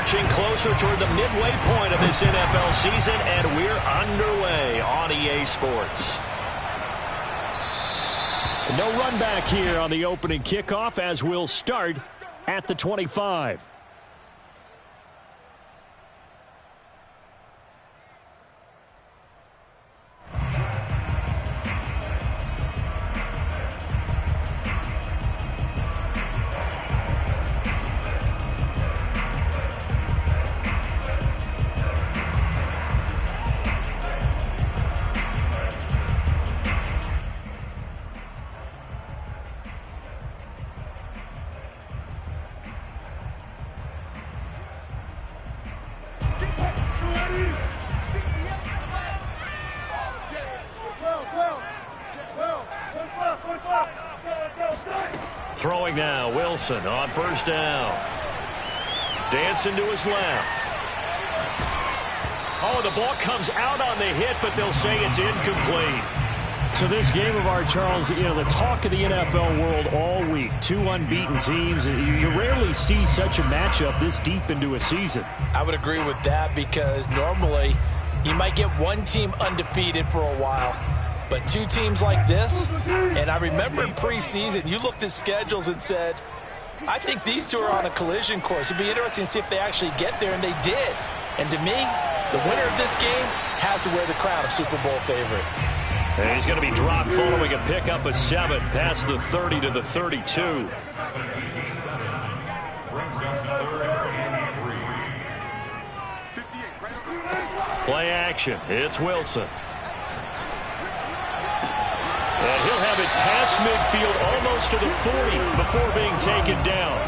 inching closer toward the midway point of this NFL season, and we're underway on EA Sports. No run back here on the opening kickoff as we'll start at the 25. Throwing now, Wilson on first down. Dancing to his left. Oh, the ball comes out on the hit, but they'll say it's incomplete. So this game of ours, Charles, you know, the talk of the NFL world all week. Two unbeaten teams. You rarely see such a matchup this deep into a season. I would agree with that because normally you might get one team undefeated for a while. But two teams like this, and I remember in preseason, you looked at schedules and said, I think these two are on a collision course. It'd be interesting to see if they actually get there, and they did. And to me, the winner of this game has to wear the crown of Super Bowl favorite. And he's going to be dropped following a pickup of 7 past the 30 to the 32. Play action. It's Wilson. And he'll have it past midfield almost to the 40 before being taken down.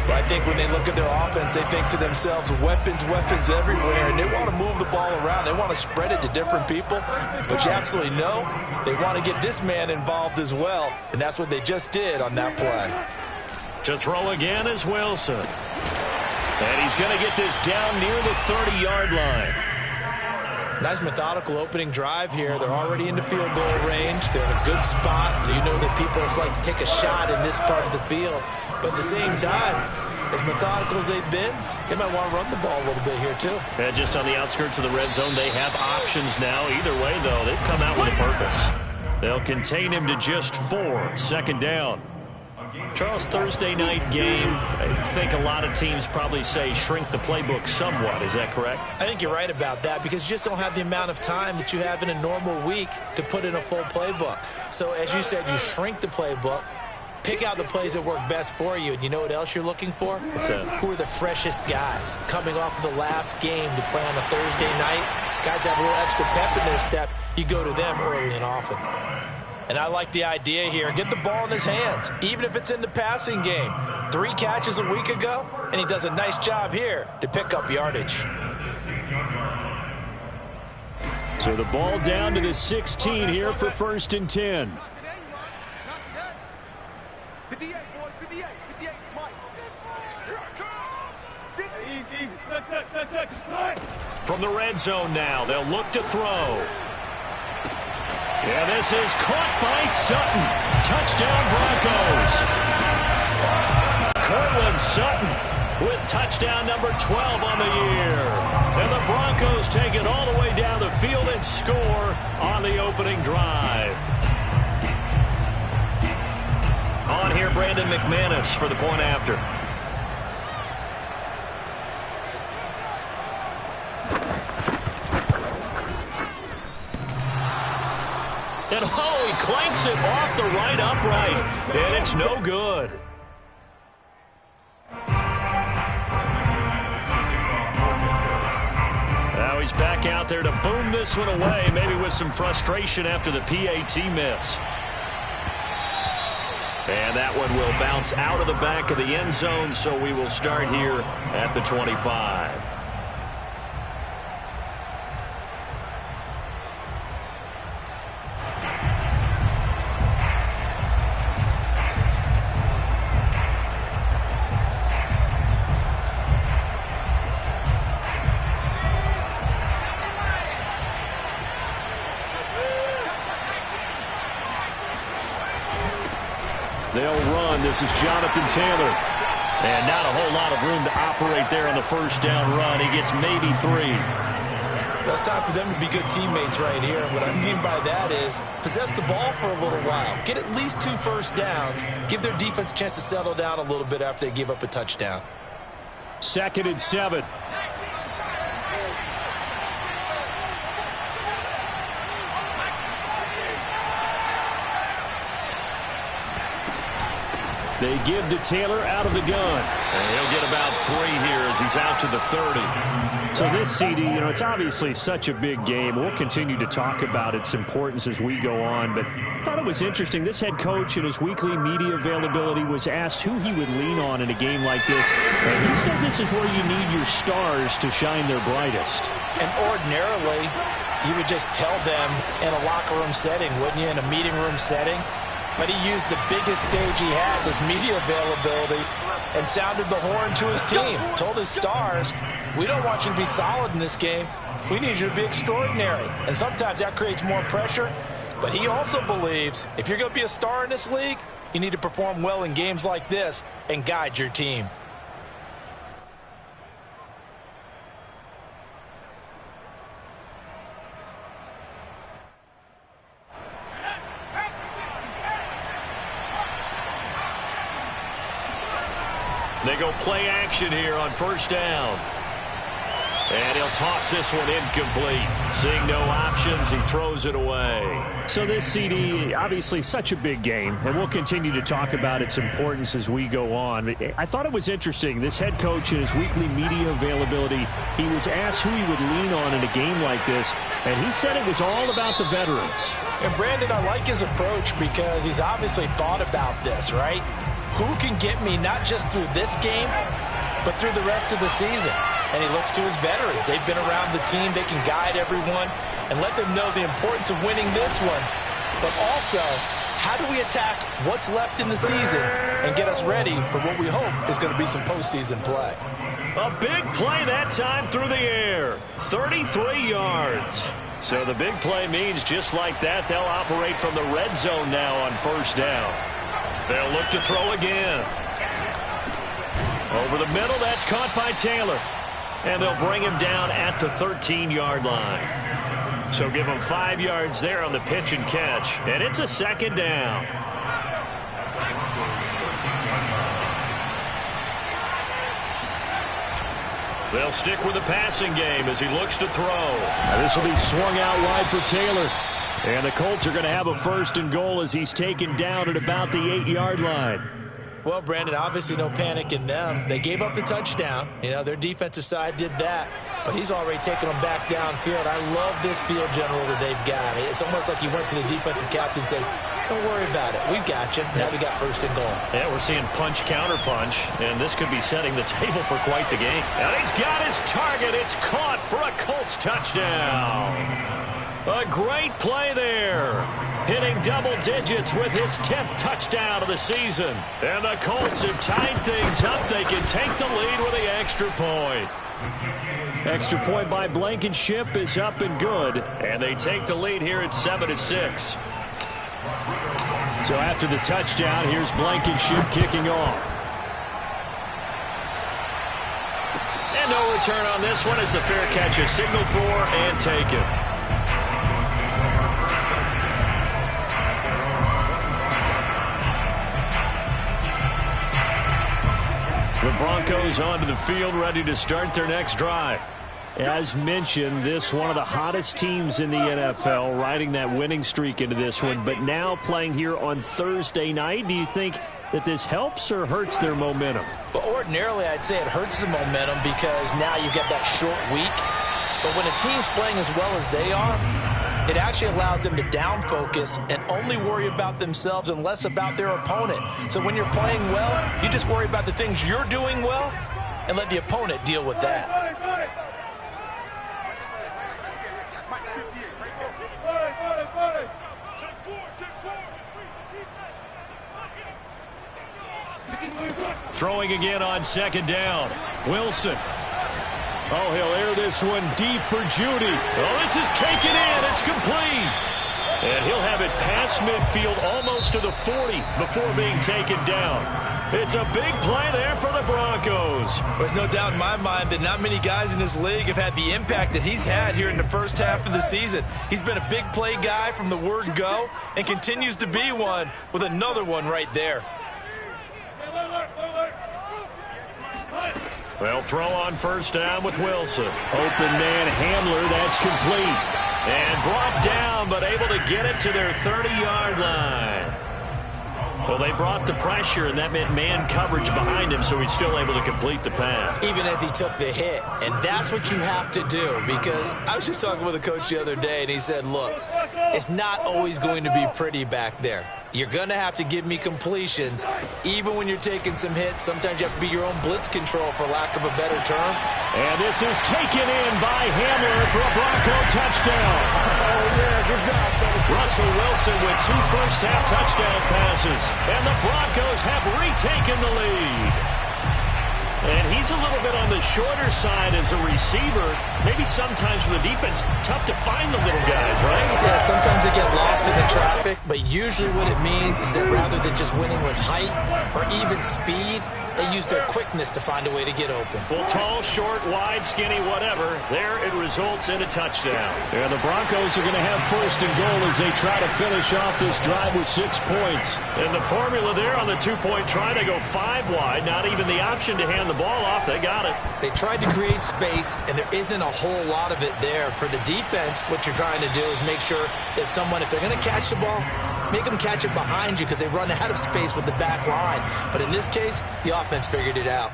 So I think when they look at their offense, they think to themselves, weapons, weapons everywhere. And they want to move the ball around. They want to spread it to different people. But you absolutely know they want to get this man involved as well. And that's what they just did on that play. To throw again is Wilson. And he's going to get this down near the 30-yard line. Nice methodical opening drive here. They're already into field goal range. They're in a good spot. You know that people just like to take a shot in this part of the field. But at the same time, as methodical as they've been, they might want to run the ball a little bit here too. And just on the outskirts of the red zone, they have options now. Either way, though, they've come out with a purpose. They'll contain him to just 4. Second down. Charles, Thursday night game, I think a lot of teams probably say shrink the playbook somewhat. Is that correct? I think you're right about that because you just don't have the amount of time that you have in a normal week to put in a full playbook. So as you said, you shrink the playbook, pick out the plays that work best for you. And you know what else you're looking for? What's that? Who are the freshest guys coming off of the last game to play on a Thursday night? Guys have a little extra pep in their step. You go to them early and often. And I like the idea here. Get the ball in his hands, even if it's in the passing game. 3 catches a week ago, and he does a nice job here to pick up yardage. So the ball down to the 16 here for 1st and 10. From the red zone now, they'll look to throw. Yeah, this is caught by Sutton. Touchdown, Broncos. Cortland Sutton with touchdown number 12 on the year. And the Broncos take it all the way down the field and score on the opening drive. On here, Brandon McManus for the point after. And oh, he clanks it off the right upright, and it's no good. Now he's back out there to boom this one away, maybe with some frustration after the PAT miss. And that one will bounce out of the back of the end zone, so we will start here at the 25. They'll run. This is Jonathan Taylor. And not a whole lot of room to operate there on the first down run. He gets maybe 3. Well, it's time for them to be good teammates right here. And what I mean by that is possess the ball for a little while. Get at least 2 first downs. Give their defense a chance to settle down a little bit after they give up a touchdown. 2nd and 7. They give to Taylor out of the gun. And he'll get about 3 here as he's out to the 30. So this CD, it's obviously such a big game. We'll continue to talk about its importance as we go on. But I thought it was interesting. This head coach in his weekly media availability was asked who he would lean on in a game like this. And he said this is where you need your stars to shine their brightest. And ordinarily, you would just tell them in a locker room setting, wouldn't you, in a meeting room setting? But he used the biggest stage he had, this media availability, and sounded the horn to his team. Told his stars, we don't want you to be solid in this game. We need you to be extraordinary. And sometimes that creates more pressure. But he also believes if you're going to be a star in this league, you need to perform well in games like this and guide your team. They go play action here on first down. And he'll toss this one incomplete. Seeing no options, he throws it away. So this CD, obviously such a big game, and we'll continue to talk about its importance as we go on. I thought it was interesting. This head coach in his weekly media availability, he was asked who he would lean on in a game like this, and he said it was all about the veterans. And Brandon, I like his approach because he's obviously thought about this, right? Who can get me not just through this game, but through the rest of the season? And he looks to his veterans. They've been around the team. They can guide everyone and let them know the importance of winning this one. But also, how do we attack what's left in the season and get us ready for what we hope is going to be some postseason play? A big play that time through the air. 33 yards. So the big play means just like that, they'll operate from the red zone now on first down. They'll look to throw again. Over the middle, that's caught by Taylor. And they'll bring him down at the 13-yard line. So give him 5 yards there on the pitch and catch. And it's a 2nd down. They'll stick with the passing game as he looks to throw. Now this will be swung out wide for Taylor. And the Colts are going to have a 1st and goal as he's taken down at about the 8-yard line. Well, Brandon, obviously no panic in them. They gave up the touchdown. Their defensive side did that. But he's already taken them back downfield. I love this field general that they've got. It's almost like he went to the defensive captain and said, don't worry about it. We've got you. Now we got 1st and goal. Yeah, we're seeing punch, counter punch. And this could be setting the table for quite the game. And he's got his target. It's caught for a Colts touchdown. A great play there. Hitting double digits with his 10th touchdown of the season. And the Colts have tied things up. They can take the lead with the extra point. Extra point by Blankenship is up and good. And they take the lead here at 7-6. So after the touchdown, here's Blankenship kicking off. And no return on this one as the fair catch is signaled for and taken. The Broncos onto the field, ready to start their next drive. As mentioned, this one of the hottest teams in the NFL, riding that winning streak into this one, but now playing here on Thursday night. Do you think that this helps or hurts their momentum? But ordinarily, I'd say it hurts the momentum because now you get that short week. But when a team's playing as well as they are, it actually allows them to down focus and only worry about themselves and less about their opponent. So when you're playing well, you just worry about the things you're doing well and let the opponent deal with that. Throwing again on 2nd down. Wilson. Oh, he'll air this one deep for Judy. Oh, this is taken in. It's complete. And he'll have it past midfield almost to the 40 before being taken down. It's a big play there for the Broncos. There's no doubt in my mind that not many guys in this league have had the impact that he's had here in the first half of the season. He's been a big play guy from the word go and continues to be one with another one right there. They'll throw on first down with Wilson. Open man Handler, that's complete. And brought down, but able to get it to their 30-yard line. Well, they brought the pressure, and that meant man coverage behind him, so he's still able to complete the pass. Even as he took the hit, and that's what you have to do, because I was just talking with a coach the other day, and he said, look, it's not always going to be pretty back there. You're going to have to give me completions, even when you're taking some hits. Sometimes you have to be your own blitz control, for lack of a better term. And this is taken in by Handler for a Bronco touchdown. Oh, yeah, good job, buddy. Russell Wilson with 2 first-half touchdown passes. And the Broncos have retaken the lead. And he's a little bit on the shorter side as a receiver. Maybe sometimes for the defense, tough to find the little guys, right? Yeah, sometimes they get lost in the traffic, but usually what it means is that rather than just winning with height or even speed, they use their quickness to find a way to get open. Well, tall, short, wide, skinny, whatever, there it results in a touchdown. And the Broncos are going to have first and goal as they try to finish off this drive with 6 points. And the formula there on the 2-point try, they go 5 wide, not even the option to hand the ball off. They got it. They tried to create space, and there isn't a whole lot of it there. For the defense, what you're trying to do is make sure that if they're going to catch the ball, make them catch it behind you because they run out of space with the back line. But in this case, the offense figured it out.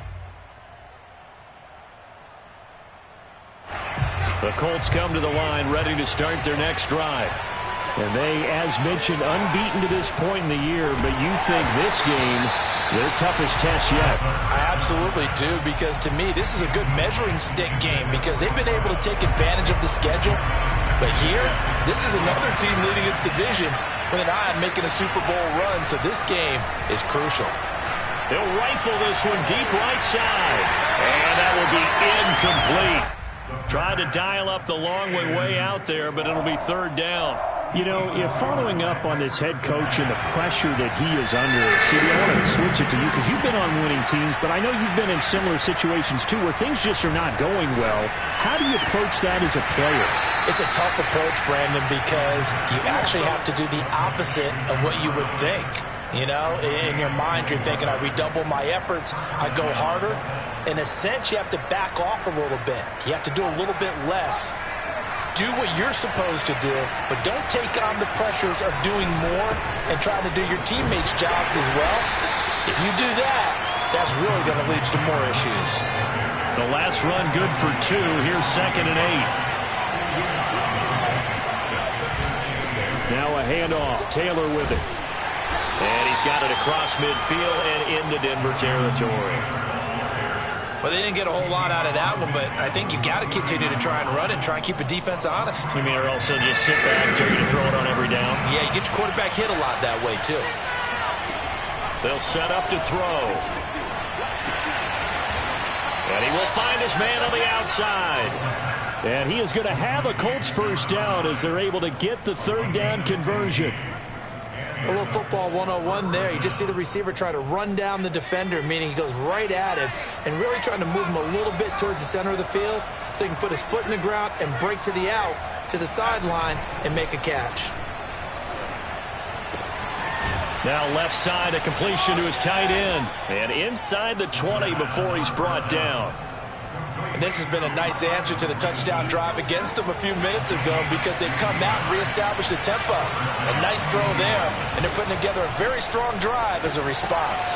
The Colts come to the line ready to start their next drive. And they, as mentioned, unbeaten to this point in the year, but you think this game, their toughest test yet. I absolutely do, because to me, this is a good measuring stick game because they've been able to take advantage of the schedule. But here, this is another team leading its division with an eye on making a Super Bowl run, so this game is crucial. They'll rifle this one deep right side. And that will be incomplete. Trying to dial up the long way out there, but it'll be 3rd down. You know, if following up on this head coach and the pressure that he is under, CD, I want to switch it to you because you've been on winning teams, but I know you've been in similar situations too where things just are not going well. How do you approach that as a player? It's a tough approach, Brandon, because you actually have to do the opposite of what you would think. You know, in your mind, you're thinking, I redouble my efforts, I go harder. In a sense, you have to back off a little bit. You have to do a little bit less. Do what you're supposed to do, but don't take on the pressures of doing more and trying to do your teammates' jobs as well. If you do that, that's really going to lead to more issues. The last run good for 2. Here's 2nd and 8. Now a handoff. Taylor with it. And he's got it across midfield and into Denver territory. Well, they didn't get a whole lot out of that one, but I think you've got to continue to try and run and try and keep the defense honest. You mean, or also just sit back, dare you to throw it on every down? Yeah, you get your quarterback hit a lot that way, too. They'll set up to throw. And he will find his man on the outside. And he is going to have a Colts first down as they're able to get the 3rd down conversion. A little football 101 there. You just see the receiver try to run down the defender, meaning he goes right at him and really trying to move him a little bit towards the center of the field so he can put his foot in the ground and break to the out, to the sideline, and make a catch. Now left side, a completion to his tight end. And inside the 20 before he's brought down. And this has been a nice answer to the touchdown drive against them a few minutes ago because they've come out and reestablished the tempo. A nice throw there, and they're putting together a very strong drive as a response.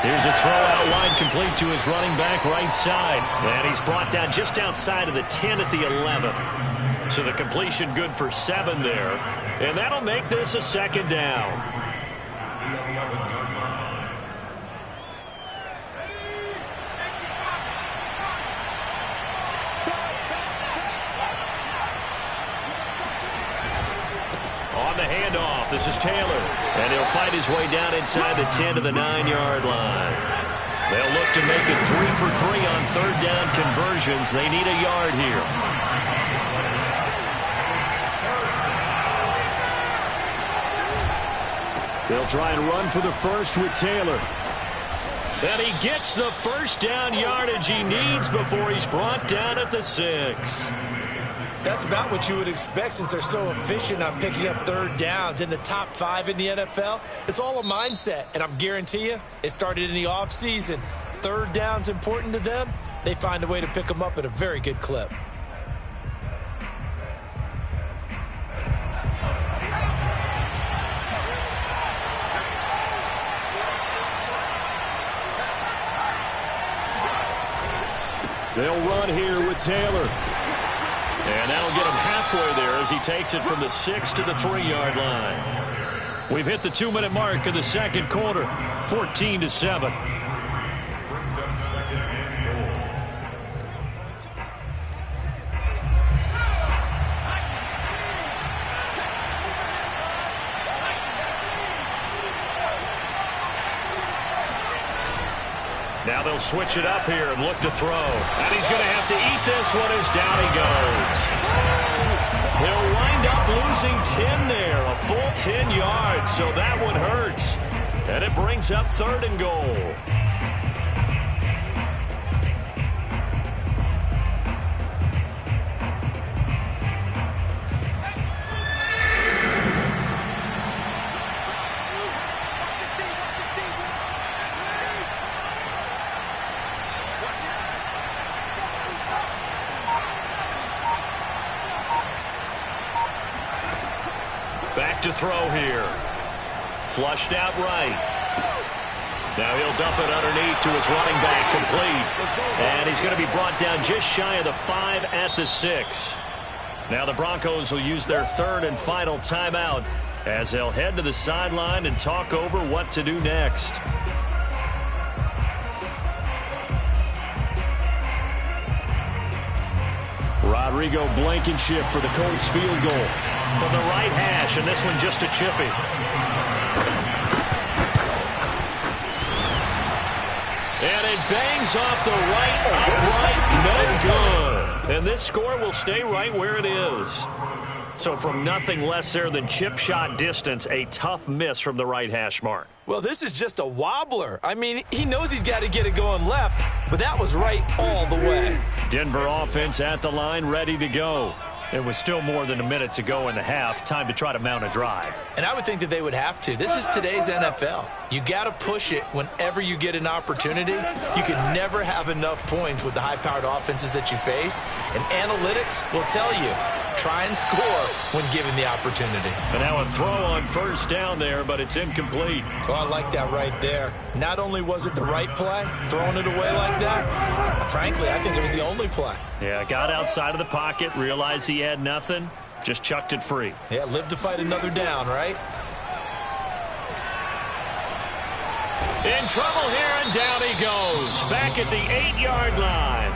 Here's a throw out line complete to his running back right side. And he's brought down just outside of the 10 at the 11. So the completion good for 7 there. And that'll make this a 2nd down. On the handoff, this is Taylor. And he'll fight his way down inside the 10 to the 9-yard line. They'll look to make it 3 for 3 on 3rd down conversions. They need a yard here. They'll try and run for the first with Taylor. And he gets the first down yardage he needs before he's brought down at the 6. That's about what you would expect since they're so efficient on picking up third downs in the top 5 in the NFL. It's all a mindset, and I'm guarantee you it started in the offseason. Third down's important to them. They find a way to pick them up at a very good clip. They'll run here with Taylor. And that'll get him halfway there as he takes it from the 6 to the 3-yard line. We've hit the 2-minute mark of the second quarter, 14-7. Now they'll switch it up here and look to throw. And he's going to have to eat this one as down he goes. He'll wind up losing 10 there, a full 10 yards, so that one hurts. And it brings up 3rd and goal. Back to throw here. Flushed out right. Now he'll dump it underneath to his running back, complete. And he's going to be brought down just shy of the 5 at the 6. Now the Broncos will use their 3rd and final timeout as they'll head to the sideline and talk over what to do next. Rodrigo Blankenship for the Colts field goal from the right hash, and this one just a chippy. And it bangs off the right upright, no good. And this score will stay right where it is. So from nothing less there than chip shot distance, a tough miss from the right hash mark. Well, this is just a wobbler. I mean, he knows he's got to get it going left, but that was right all the way. Denver offense at the line, ready to go. It was still more than a minute to go in the half. Time to try to mount a drive. And I would think that they would have to. This is today's NFL. You got to push it whenever you get an opportunity. You can never have enough points with the high-powered offenses that you face. And analytics will tell you, try and score when given the opportunity. And now a throw on first down there, but it's incomplete. Oh, I like that right there. Not only was it the right play, throwing it away like that, frankly, I think it was the only play. Yeah, got outside of the pocket, realized he had nothing, just chucked it free. Yeah, live to fight another down, right? In trouble here, and down he goes. Back at the 8-yard line.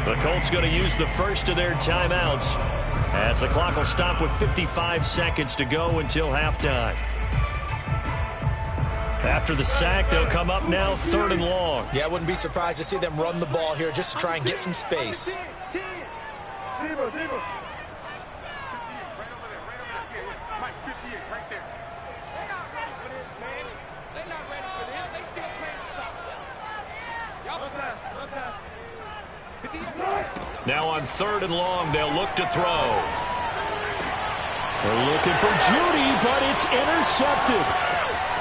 The Colts going to use the first of their timeouts as the clock will stop with 55 seconds to go until halftime. After the sack, they'll come up now 3rd and long. Yeah, I wouldn't be surprised to see them run the ball here just to try and get some space. Now on 3rd and long, they'll look to throw. They're looking for Judy, but it's intercepted.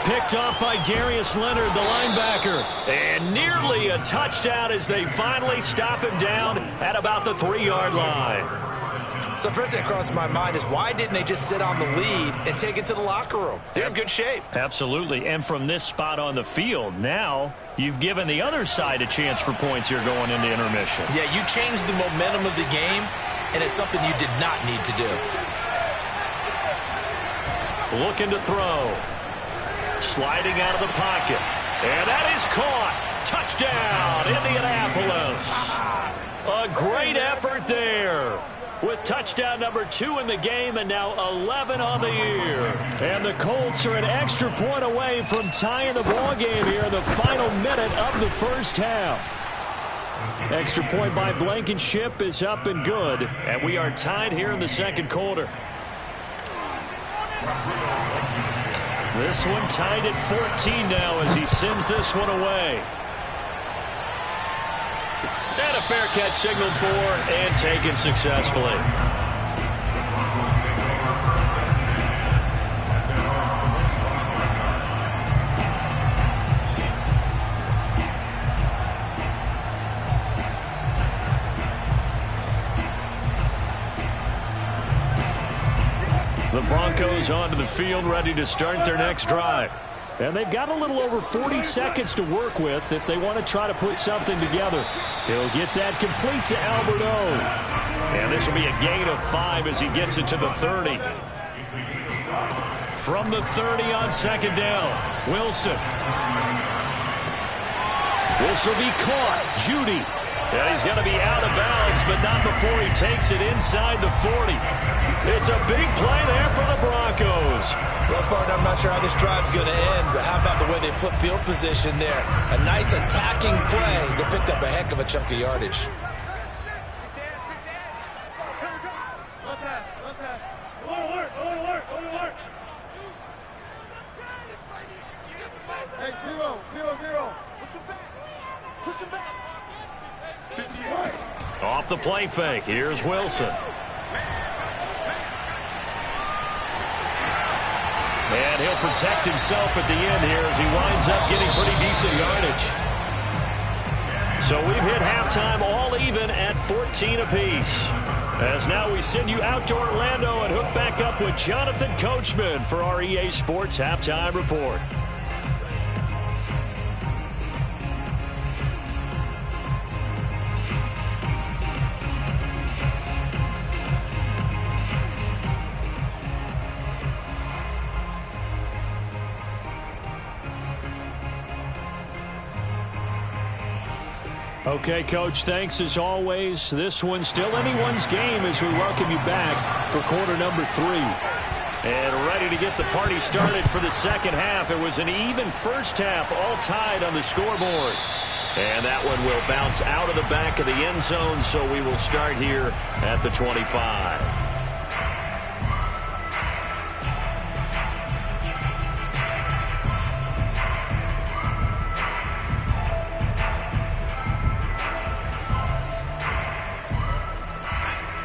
Picked off by Darius Leonard, the linebacker. And nearly a touchdown as they finally stop him down at about the 3-yard line. So first thing that crossed my mind is why didn't they just sit on the lead and take it to the locker room? They're in good shape. Absolutely. And from this spot on the field, now you've given the other side a chance for points here going into intermission. Yeah, you changed the momentum of the game, and it's something you did not need to do. Looking to throw. Sliding out of the pocket. And that is caught. Touchdown, Indianapolis. A great effort there. With touchdown number 2 in the game and now 11 on the year. And the Colts are an extra point away from tying the ball game here in the final minute of the first half. Extra point by Blankenship is up and good. And we are tied here in the second quarter. This one tied at 14 now as he sends this one away. And a fair catch signaled for and taken successfully. The Broncos onto the field, ready to start their next drive. And they've got a little over 40 seconds to work with if they want to try to put something together. He'll get that complete to Albert O. And this will be a gain of 5 as he gets it to the 30. From the 30 on second down, Wilson. This will be caught. Judy. And he's going to be out of bounds, but not before he takes it inside the 40. It's a big play there for the Broncos. Well, partner, I'm not sure how this drive's going to end, but how about the way they flip field position there? A nice attacking play that picked up a heck of a chunk of yardage. Hey, zero. Push him back. Off the play fake, here's Wilson. And he'll protect himself at the end here as he winds up getting pretty decent yardage. So we've hit halftime all even at 14 apiece. As now we send you out to Orlando and hook back up with Jonathan Coachman for our EA Sports Halftime Report. Okay, Coach, thanks as always. This one's still anyone's game as we welcome you back for quarter number 3. And ready to get the party started for the second half. It was an even first half, all tied on the scoreboard. And that one will bounce out of the back of the end zone, so we will start here at the 25.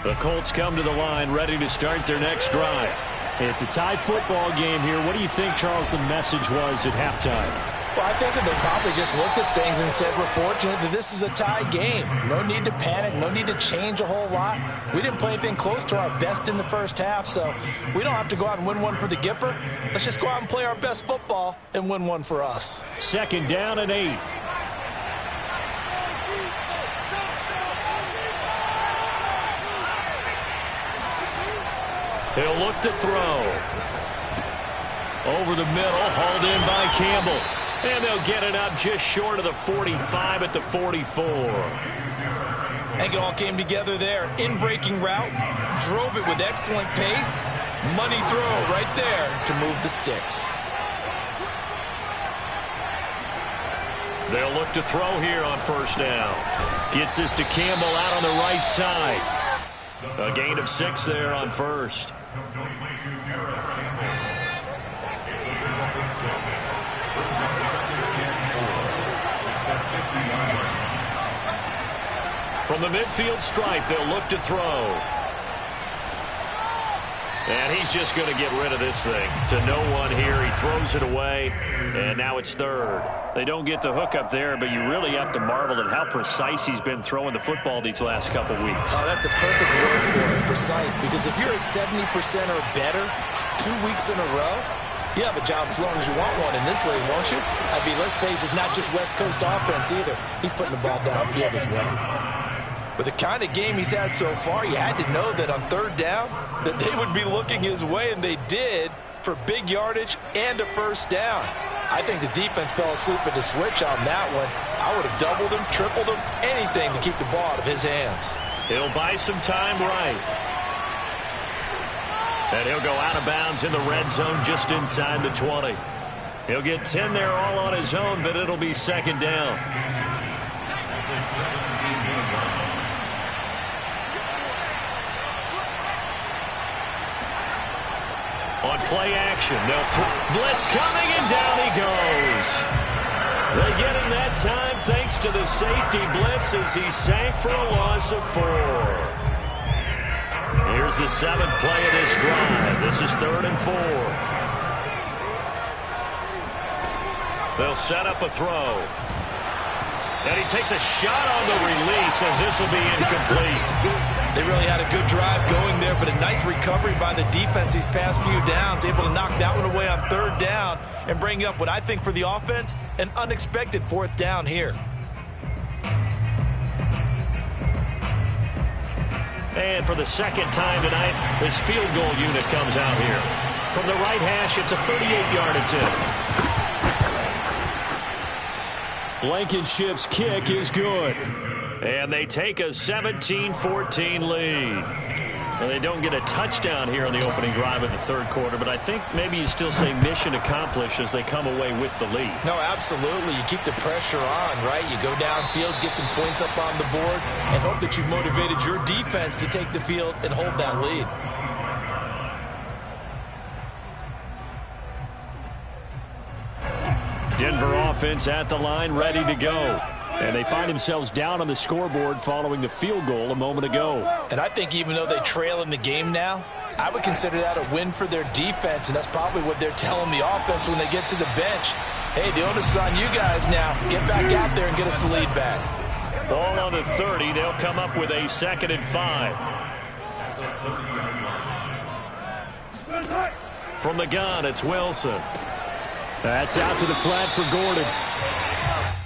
The Colts come to the line, ready to start their next drive. It's a tied football game here. What do you think, Charles, the message was at halftime? Well, I think that they probably just looked at things and said, we're fortunate that this is a tie game. No need to panic, no need to change a whole lot. We didn't play anything close to our best in the first half, so we don't have to go out and win one for the Gipper. Let's just go out and play our best football and win one for us. Second down and 8. He'll look to throw. Over the middle, hauled in by Campbell. And they'll get it up just short of the 45 at the 44. I think it all came together there. In-breaking route, drove it with excellent pace. Money throw right there to move the sticks. They'll look to throw here on first down. Gets this to Campbell out on the right side. A gain of 6 there on first. From the midfield stripe, they'll look to throw. And he's just going to get rid of this thing. To no one here. He throws it away, and now it's third. They don't get the hook up there, but you really have to marvel at how precise he's been throwing the football these last couple weeks. Oh, that's a perfect word for it, precise. Because if you're at 70% or better 2 weeks in a row, you have a job as long as you want one in this league, won't you? I mean, let's face it, it's not just West Coast offense either. He's putting the ball downfield as well. With the kind of game he's had so far, you had to know that on third down that they would be looking his way, and they did, for big yardage and a first down. I think the defense fell asleep at the switch on that one. I would have doubled him, tripled him, anything to keep the ball out of his hands. He'll buy some time right. And he'll go out of bounds in the red zone just inside the 20. He'll get 10 there all on his own, but it'll be second down. On play action, they'll blitz coming, and down he goes. They get him that time thanks to the safety blitz as he sank for a loss of 4. Here's the 7th play of this drive. This is 3rd and 4. They'll set up a throw. And he takes a shot on the release as this will be incomplete. They really had a good drive going there, but a nice recovery by the defense these past few downs, able to knock that one away on 3rd down and bring up what I think for the offense, an unexpected 4th down here. And for the 2nd time tonight, this field goal unit comes out here. From the right hash, it's a 38-yard attempt. Blankenship's kick is good. And they take a 17-14 lead. And they don't get a touchdown here on the opening drive of the 3rd quarter, but I think maybe you still say mission accomplished as they come away with the lead. No, absolutely. You keep the pressure on, right? You go downfield, get some points up on the board, and hope that you've motivated your defense to take the field and hold that lead. Denver offense at the line, ready to go. And they find themselves down on the scoreboard following the field goal a moment ago. And I think even though they trail in the game now, I would consider that a win for their defense, and that's probably what they're telling the offense when they get to the bench. Hey, the onus is on you guys now. Get back out there and get us the lead back. Ball on the 30. They'll come up with a 2nd and 5. From the gun, it's Wilson. That's out to the flat for Gordon.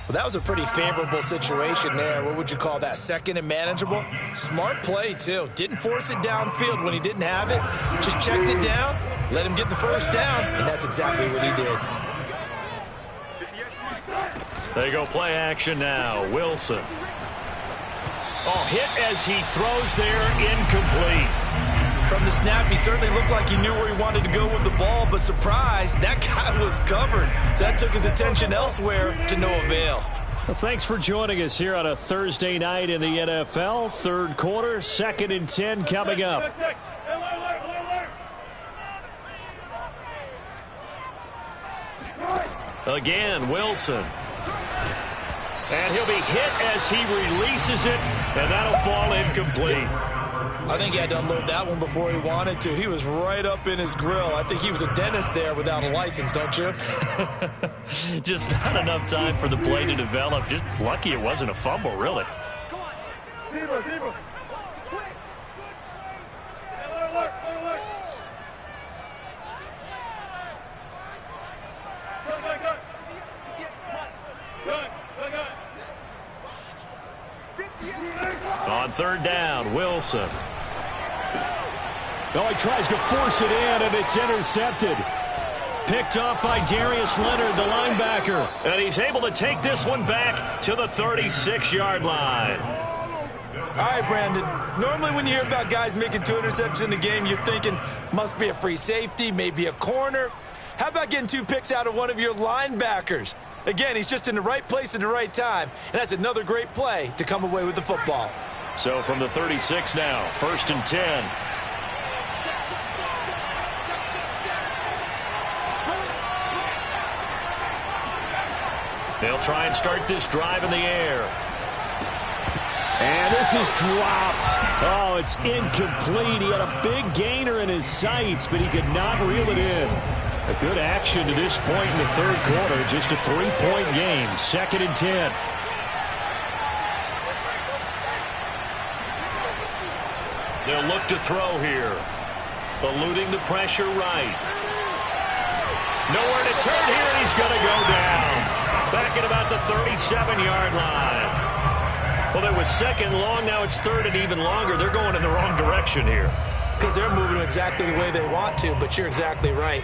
Well, that was a pretty favorable situation there. What would you call that? 2nd and manageable? Smart play, too. Didn't force it downfield when he didn't have it. Just checked it down, let him get the 1st down, and that's exactly what he did. They go play action now. Wilson. Oh, hit as he throws there, incomplete. From the snap, he certainly looked like he knew where he wanted to go with the ball, but surprise, that guy was covered. So that took his attention elsewhere to no avail. Well, thanks for joining us here on a Thursday night in the NFL. 3rd quarter, 2nd and 10 coming up. Again, Wilson. And he'll be hit as he releases it, and that'll fall incomplete. I think he had to unload that one before he wanted to. He was right up in his grill. I think he was a dentist there without a license, don't you? Just not enough time for the play to develop. Just lucky it wasn't a fumble, really. Come on. Deeper. Twitch. Alert. Good. On 3rd down, Wilson. Oh, he tries to force it in, and it's intercepted. Picked off by Darius Leonard, the linebacker. And he's able to take this one back to the 36-yard line. All right, Brandon. Normally when you hear about guys making 2 interceptions in the game, you're thinking must be a free safety, maybe a corner. How about getting 2 picks out of one of your linebackers? Again, he's just in the right place at the right time, and that's another great play to come away with the football. So from the 36 now, 1st and 10. They'll try and start this drive in the air. And this is dropped. Oh, it's incomplete. He had a big gainer in his sights, but he could not reel it in. A good action to this point in the 3rd quarter. Just a 3-point game. 2nd and 10. They'll look to throw here. Eluding the pressure right. Nowhere to turn here, and he's going to go down. Back at about the 37-yard line. Well, it was 2nd long. Now it's 3rd and even longer. They're going in the wrong direction here. Because they're moving exactly the way they want to, but you're exactly right.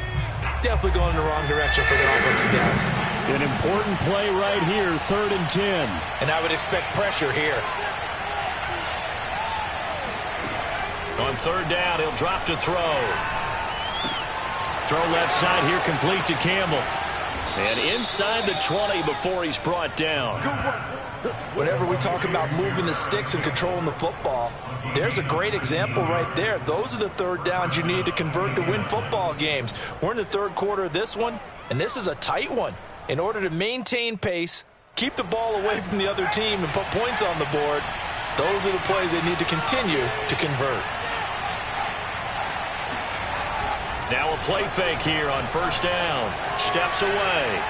Definitely going in the wrong direction for their offensive guys. An important play right here, 3rd and 10. And I would expect pressure here. On 3rd down, he'll drop to throw. Throw left side here, complete to Campbell. And inside the 20 before he's brought down. Whenever we talk about moving the sticks and controlling the football, there's a great example right there. Those are the third downs you need to convert to win football games. We're in the third quarter of this one, and this is a tight one. In order to maintain pace, keep the ball away from the other team, and put points on the board, those are the plays they need to continue to convert. Now a play fake here on first down. Steps away.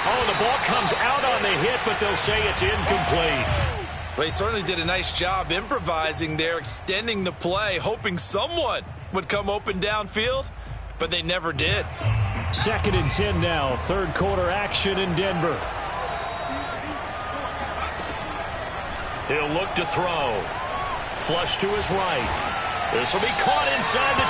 Oh, the ball comes out on the hit, but they'll say it's incomplete. Well, he certainly did a nice job improvising there, extending the play, hoping someone would come open downfield, but they never did. 2nd and 10 now. Third quarter action in Denver. He'll look to throw. Flush to his right. This will be caught inside the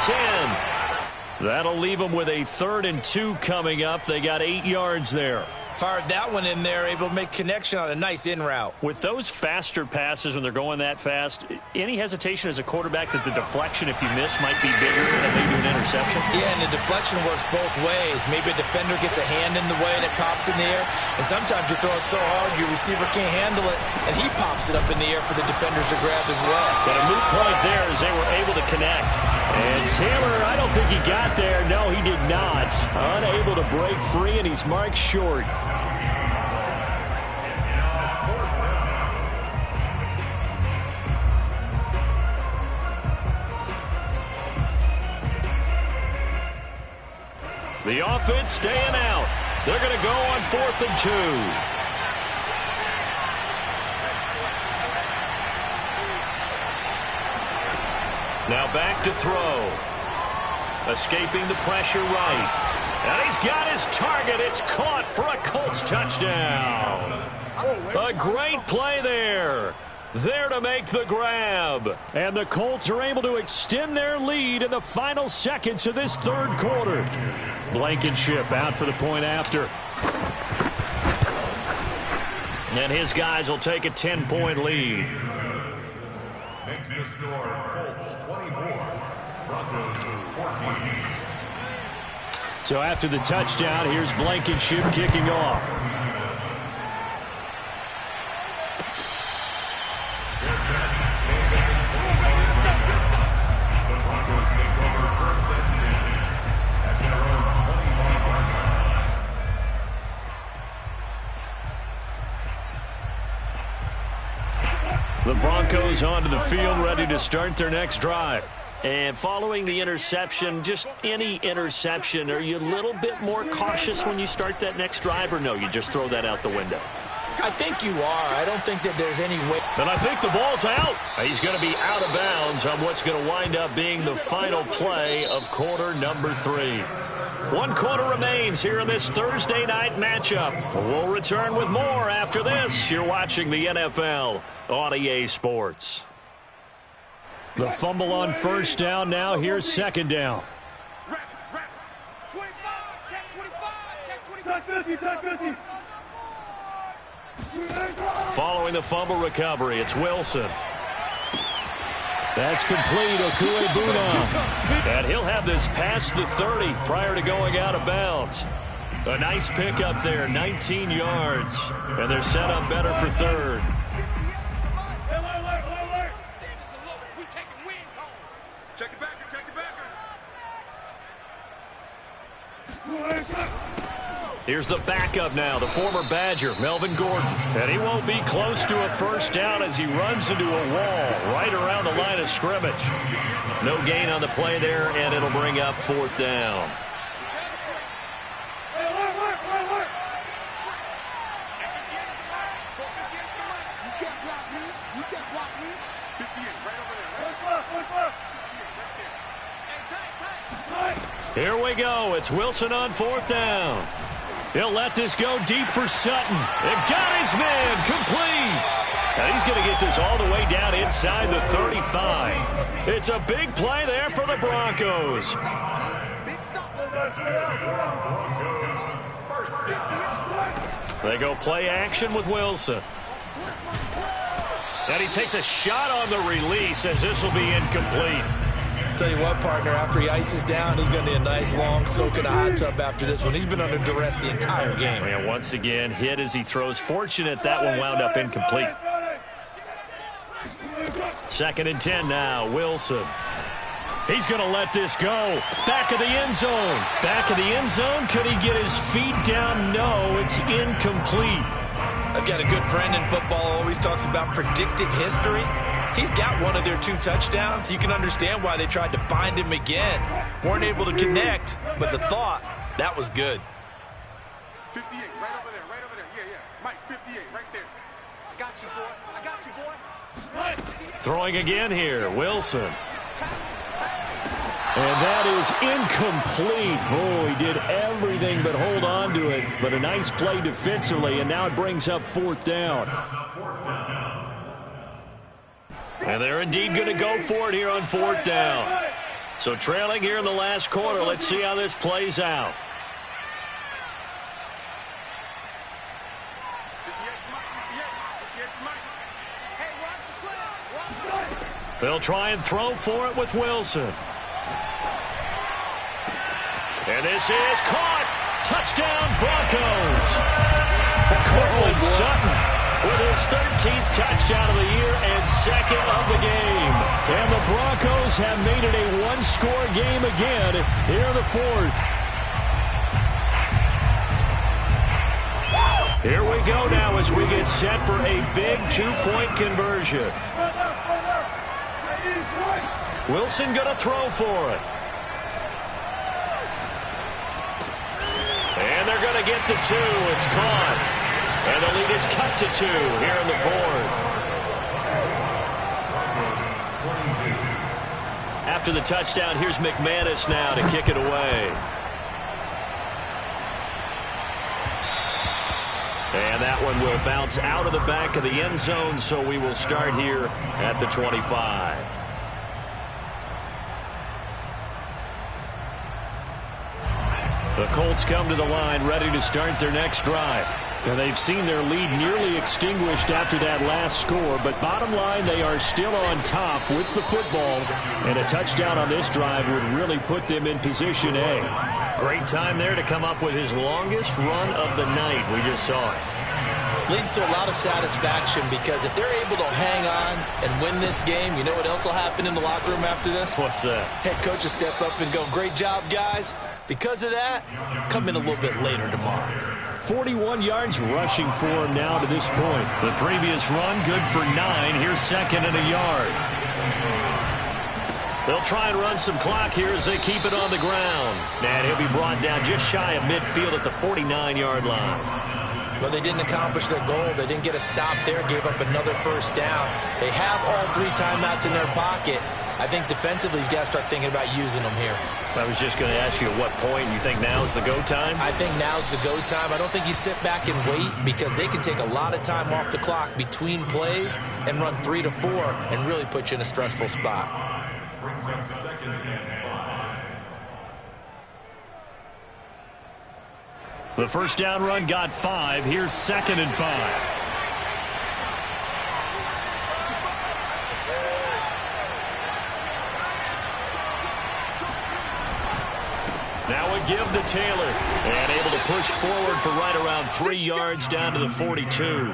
10. That'll leave him with a 3rd and 2 coming up. They got 8 yards there. Fired that one in there, able to make connection on a nice in route. With those faster passes when they're going that fast, any hesitation as a quarterback that the deflection, if you miss, might be bigger and lead to an interception? Yeah, and the deflection works both ways. Maybe a defender gets a hand in the way and it pops in the air. And sometimes you throw it so hard your receiver can't handle it, and he pops it up in the air for the defenders to grab as well. But a moot point there as they were able to connect. And Taylor, I don't think he got there. No, he did not. Unable to break free, and he's marked short. The offense staying out. They're going to go on 4th and 2. Now back to throw. Escaping the pressure right. And he's got his target. It's caught for a Colts touchdown. A great play there. There to make the grab. And the Colts are able to extend their lead in the final seconds of this third quarter. Blankenship out for the point after. And his guys will take a 10-point lead. Makes the score Colts 24, Broncos 14. So after the touchdown, here's Blankenship kicking off. The Broncos take over 1st and 10 at their own 25-yard line. The Broncos onto the field, ready to start their next drive. And following the interception, just any interception, are you a little bit more cautious when you start that next drive, or no, you just throw that out the window? I think you are. I don't think that there's any way. And I think the ball's out. He's going to be out of bounds on what's going to wind up being the final play of quarter number 3. 1 quarter remains here in this Thursday night matchup. We'll return with more after this. You're watching the NFL on EA Sports. The fumble on first down. Now here's 2nd down. 25, check 25, check 25. Check 50. Following the fumble recovery, it's Wilson. That's complete. Okuebuna. And he'll have this past the 30 prior to going out of bounds. A nice pickup there, 19 yards. And they're set up better for 3rd. Check it back, check it back. Here's the backup now, the former Badger, Melvin Gordon. And he won't be close to a first down as he runs into a wall right around the line of scrimmage. No gain on the play there, and it'll bring up 4th down. Here we go. It's Wilson on 4th down. He'll let this go deep for Sutton. It got his man complete. And he's going to get this all the way down inside the 35. It's a big play there for the Broncos. They go play action with Wilson. And he takes a shot on the release as this will be incomplete. Tell you what, partner, after he ices down, he's going to need a nice long soak in a hot tub after this one. He's been under duress the entire game. And once again, hit as he throws. Fortunate that one wound up incomplete. 2nd and 10 now. Wilson. He's going to let this go. Back of the end zone. Back of the end zone. Could he get his feet down? No, it's incomplete. I've got a good friend in football who always talks about predictive history. He's got one of their 2 touchdowns. You can understand why they tried to find him again. Weren't able to connect, but the thought, that was good. 58, right over there, right over there. Yeah, yeah. Mike, 58, right there. I got you, boy. I got you, boy. Throwing again here. Wilson. And that is incomplete. Oh, he did everything but hold on to it. But a nice play defensively, and now it brings up 4th down. And they're indeed going to go for it here on 4th down. So trailing here in the last quarter. Let's see how this plays out. 58, They'll try and throw for it with Wilson. And this is caught. Touchdown, Broncos. Cortland Sutton with his 13th touchdown of the year and 2nd of the game. And the Broncos have made it a 1-score game again here in the 4th. Here we go now as we get set for a big 2-point conversion. Wilson going to throw for it. And they're going to get the 2. It's caught. And the lead is cut to 2 here in the 4th. After the touchdown, here's McManus now to kick it away. And that one will bounce out of the back of the end zone, so we will start here at the 25. The Colts come to the line ready to start their next drive. And they've seen their lead nearly extinguished after that last score. But bottom line, they are still on top with the football. And a touchdown on this drive would really put them in position A. Great time there to come up with his longest run of the night. We just saw it. Leads to a lot of satisfaction because if they're able to hang on and win this game, you know what else will happen in the locker room after this? What's that? Head coach will step up and go, great job, guys. Because of that, come in a little bit later tomorrow. 41 yards rushing for him now to this point. The previous run, good for 9. Here's 2nd and a yard. They'll try and run some clock here as they keep it on the ground. And he'll be brought down just shy of midfield at the 49-yard line. Well, they didn't accomplish their goal. They didn't get a stop there, gave up another 1st down. They have all 3 timeouts in their pocket. I think defensively you've got to start thinking about using them here. I was just going to ask you at what point you think now's the go time? I think now's the go time. I don't think you sit back and wait because they can take a lot of time off the clock between plays and run 3 to 4 and really put you in a stressful spot. Brings up 2nd and 5. The first down run got 5. Here's 2nd and 5. Now a give to Taylor. And able to push forward for right around 3 yards down to the 42.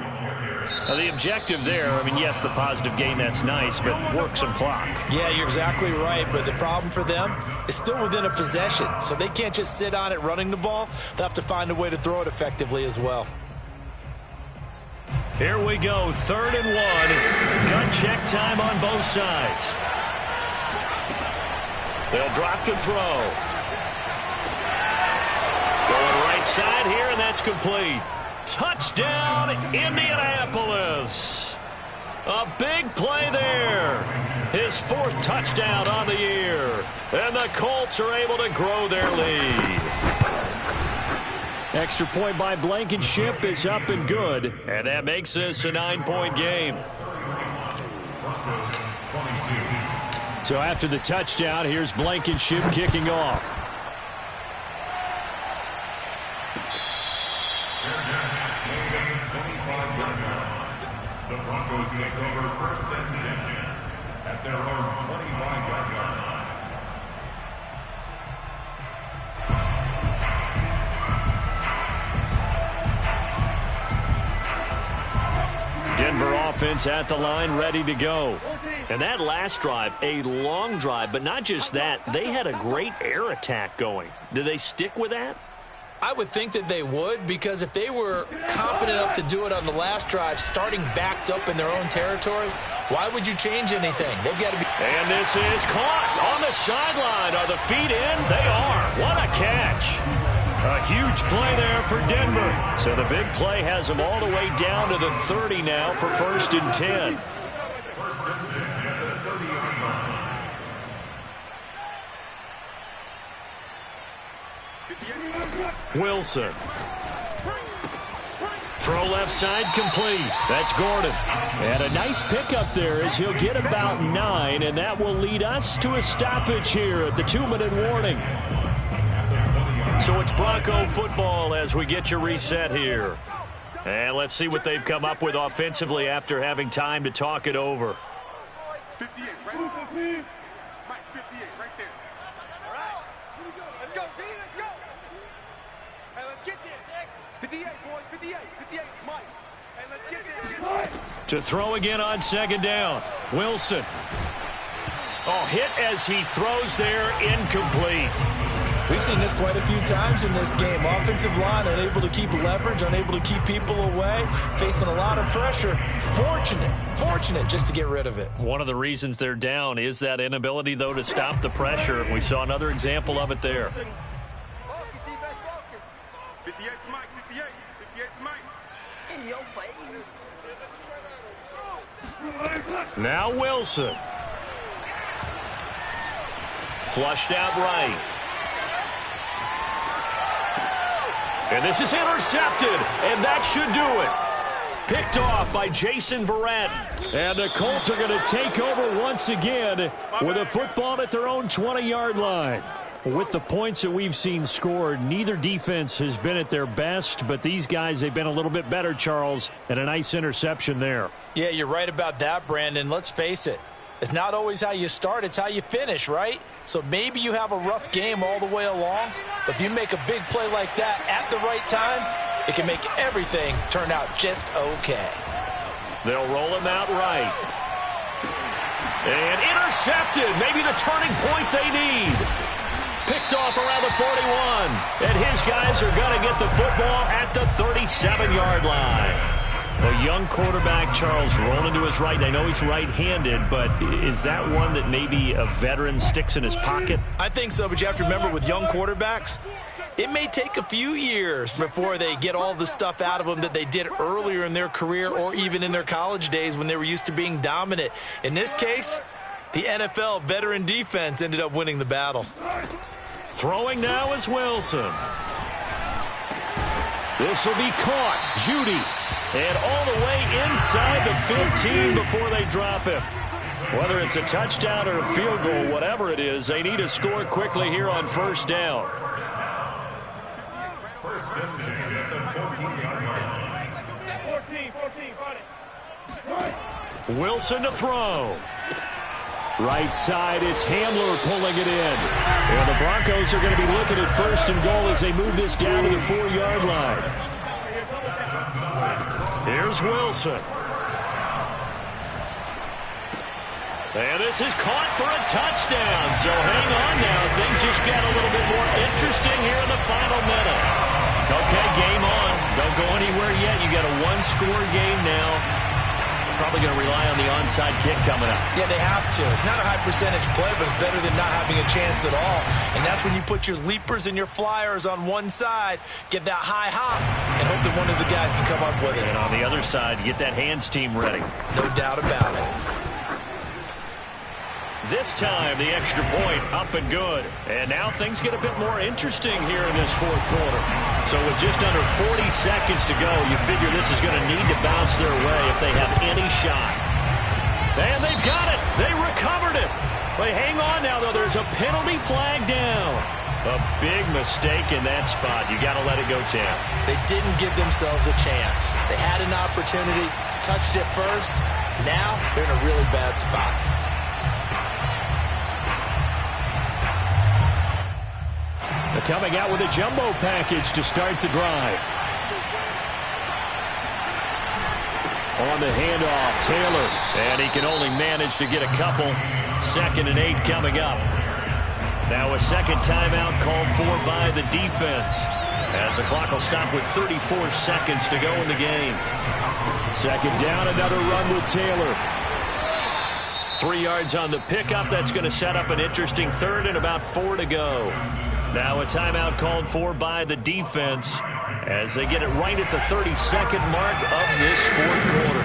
Now the objective there, I mean, yes, the positive gain, that's nice, but work some clock. Yeah, you're exactly right, but the problem for them is still within a possession, so they can't just sit on it running the ball. They'll have to find a way to throw it effectively as well. Here we go, 3rd and 1. Gun check time on both sides. They'll drop to throw. Going right side here, and that's complete. Touchdown, Indianapolis. A big play there. His 4th touchdown on the year. And the Colts are able to grow their lead. Extra point by Blankenship is up and good. And that makes this a 9-point game. So after the touchdown, here's Blankenship kicking off. The Broncos take over 1st and 10 at their own 25-yard line. Denver offense at the line, ready to go. And that last drive, a long drive, but not just that. They had a great air attack going. Do they stick with that? I would think that they would, because if they were confident enough to do it on the last drive, starting backed up in their own territory, why would you change anything? They've got to be. And this is caught on the sideline. Are the feet in? They are. What a catch. A huge play there for Denver. So the big play has them all the way down to the 30 now for 1st and 10. Wilson. Throw left side complete. That's Gordon. And a nice pickup there as he'll get about 9, and that will lead us to a stoppage here at the 2-minute warning. So it's Bronco football as we get you reset here. And let's see what they've come up with offensively after having time to talk it over. 58, right? Mike, 58, right there. All right. Let's go, D, let's go. Hey, let's get there. 58, boys, 58. 58, it's Mike. Hey, let's get there. To throw again on 2nd down. Wilson. Oh, hit as he throws there, incomplete. We've seen this quite a few times in this game. Offensive line unable to keep leverage, unable to keep people away, facing a lot of pressure. Fortunate just to get rid of it. One of the reasons they're down is that inability, though, to stop the pressure. We saw another example of it there. Focus, defense, focus. 58's Mike, 58. 58's Mike. In your face. Now Wilson. Flushed out right. And this is intercepted, and that should do it. Picked off by Jason Verrett. And the Colts are going to take over once again with a football at their own 20-yard line. With the points that we've seen scored, neither defense has been at their best, but these guys, they've been a little bit better, Charles, and a nice interception there. Yeah, you're right about that, Brandon. Let's face it. It's not always how you start, it's how you finish, right? So maybe you have a rough game all the way along, but if you make a big play like that at the right time, it can make everything turn out just okay. They'll roll him out right. And intercepted. Maybe the turning point they need. Picked off around the 41. And his guys are going to get the football at the 37-yard line. A young quarterback, Charles, rolling to his right. I know he's right-handed, but is that one that maybe a veteran sticks in his pocket? I think so, but you have to remember with young quarterbacks, it may take a few years before they get all the stuff out of them that they did earlier in their career or even in their college days when they were used to being dominant. In this case, the NFL veteran defense ended up winning the battle. Throwing now is Wilson. This will be caught. Judy. And all the way inside the 15 before they drop him. Whether it's a touchdown or a field goal, whatever it is, they need to score quickly here on 1st down. 1st and 10 at the 14-yard line. 14, Wilson to throw. Right side, it's Hamler pulling it in. And the Broncos are going to be looking at 1st and goal as they move this down to the 4-yard line. Here's Wilson. And this is caught for a touchdown. So hang on now. Things just got a little bit more interesting here in the final minute. Okay, game on. Don't go anywhere yet. You got a 1-score game now. Probably going to rely on the onside kick coming up. Yeah, they have to. It's not a high percentage play, but it's better than not having a chance at all. And that's when you put your leapers and your flyers on one side, get that high hop, and hope that one of the guys can come up with it. And on the other side, get that hands team ready. No doubt about it. This time, the extra point up and good. And now things get a bit more interesting here in this 4th quarter. So with just under 40 seconds to go, you figure this is going to need to bounce their way if they have any shot. And they've got it. They recovered it. But hang on now, though. There's a penalty flag down. A big mistake in that spot. You got to let it go, Tam. They didn't give themselves a chance. They had an opportunity, touched it first. Now they're in a really bad spot. Coming out with a jumbo package to start the drive. On the handoff, Taylor. And he can only manage to get a couple. 2nd and 8 coming up. Now a second timeout called for by the defense, as the clock will stop with 34 seconds to go in the game. 2nd down, another run with Taylor. 3 yards on the pickup. That's going to set up an interesting 3rd and about 4 to go. Now a timeout called for by the defense as they get it right at the 32nd mark of this 4th quarter.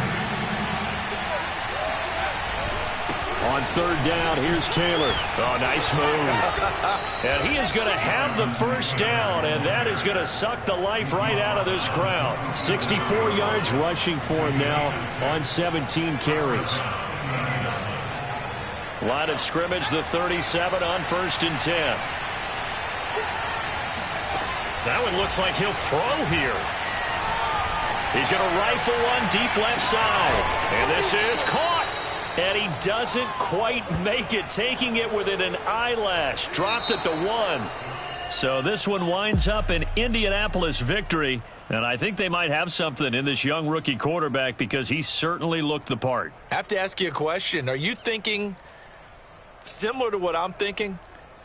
On 3rd down, here's Taylor. Oh, nice move. And he is going to have the 1st down, and that is going to suck the life right out of this crowd. 64 yards rushing for him now on 17 carries. Line of scrimmage, the 37 on 1st and 10. That one looks like he'll throw here. He's going to rifle one deep left side. And this is caught. And he doesn't quite make it, taking it within an eyelash. Dropped at the 1. So this one winds up an Indianapolis victory. And I think they might have something in this young rookie quarterback because he certainly looked the part. I have to ask you a question. Are you thinking similar to what I'm thinking?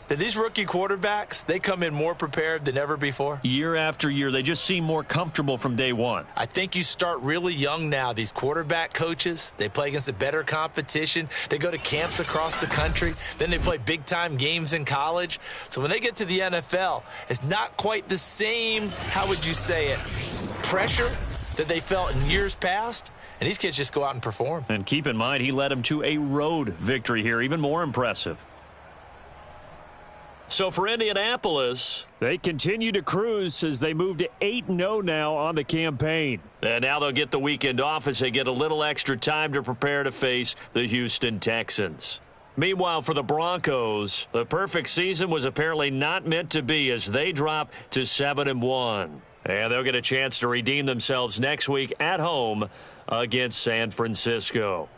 That these rookie quarterbacks, they come in more prepared than ever before? Year after year, they just seem more comfortable from day one. I think you start really young now. These quarterback coaches, they play against a better competition. They go to camps across the country. Then they play big-time games in college. So when they get to the NFL, it's not quite the same, how would you say it, pressure that they felt in years past. And these kids just go out and perform. And keep in mind, he led them to a road victory here, even more impressive. So for Indianapolis, they continue to cruise as they move to 8-0 now on the campaign. And now they'll get the weekend off as they get a little extra time to prepare to face the Houston Texans. Meanwhile, for the Broncos, the perfect season was apparently not meant to be as they drop to 7-1. And they'll get a chance to redeem themselves next week at home against San Francisco.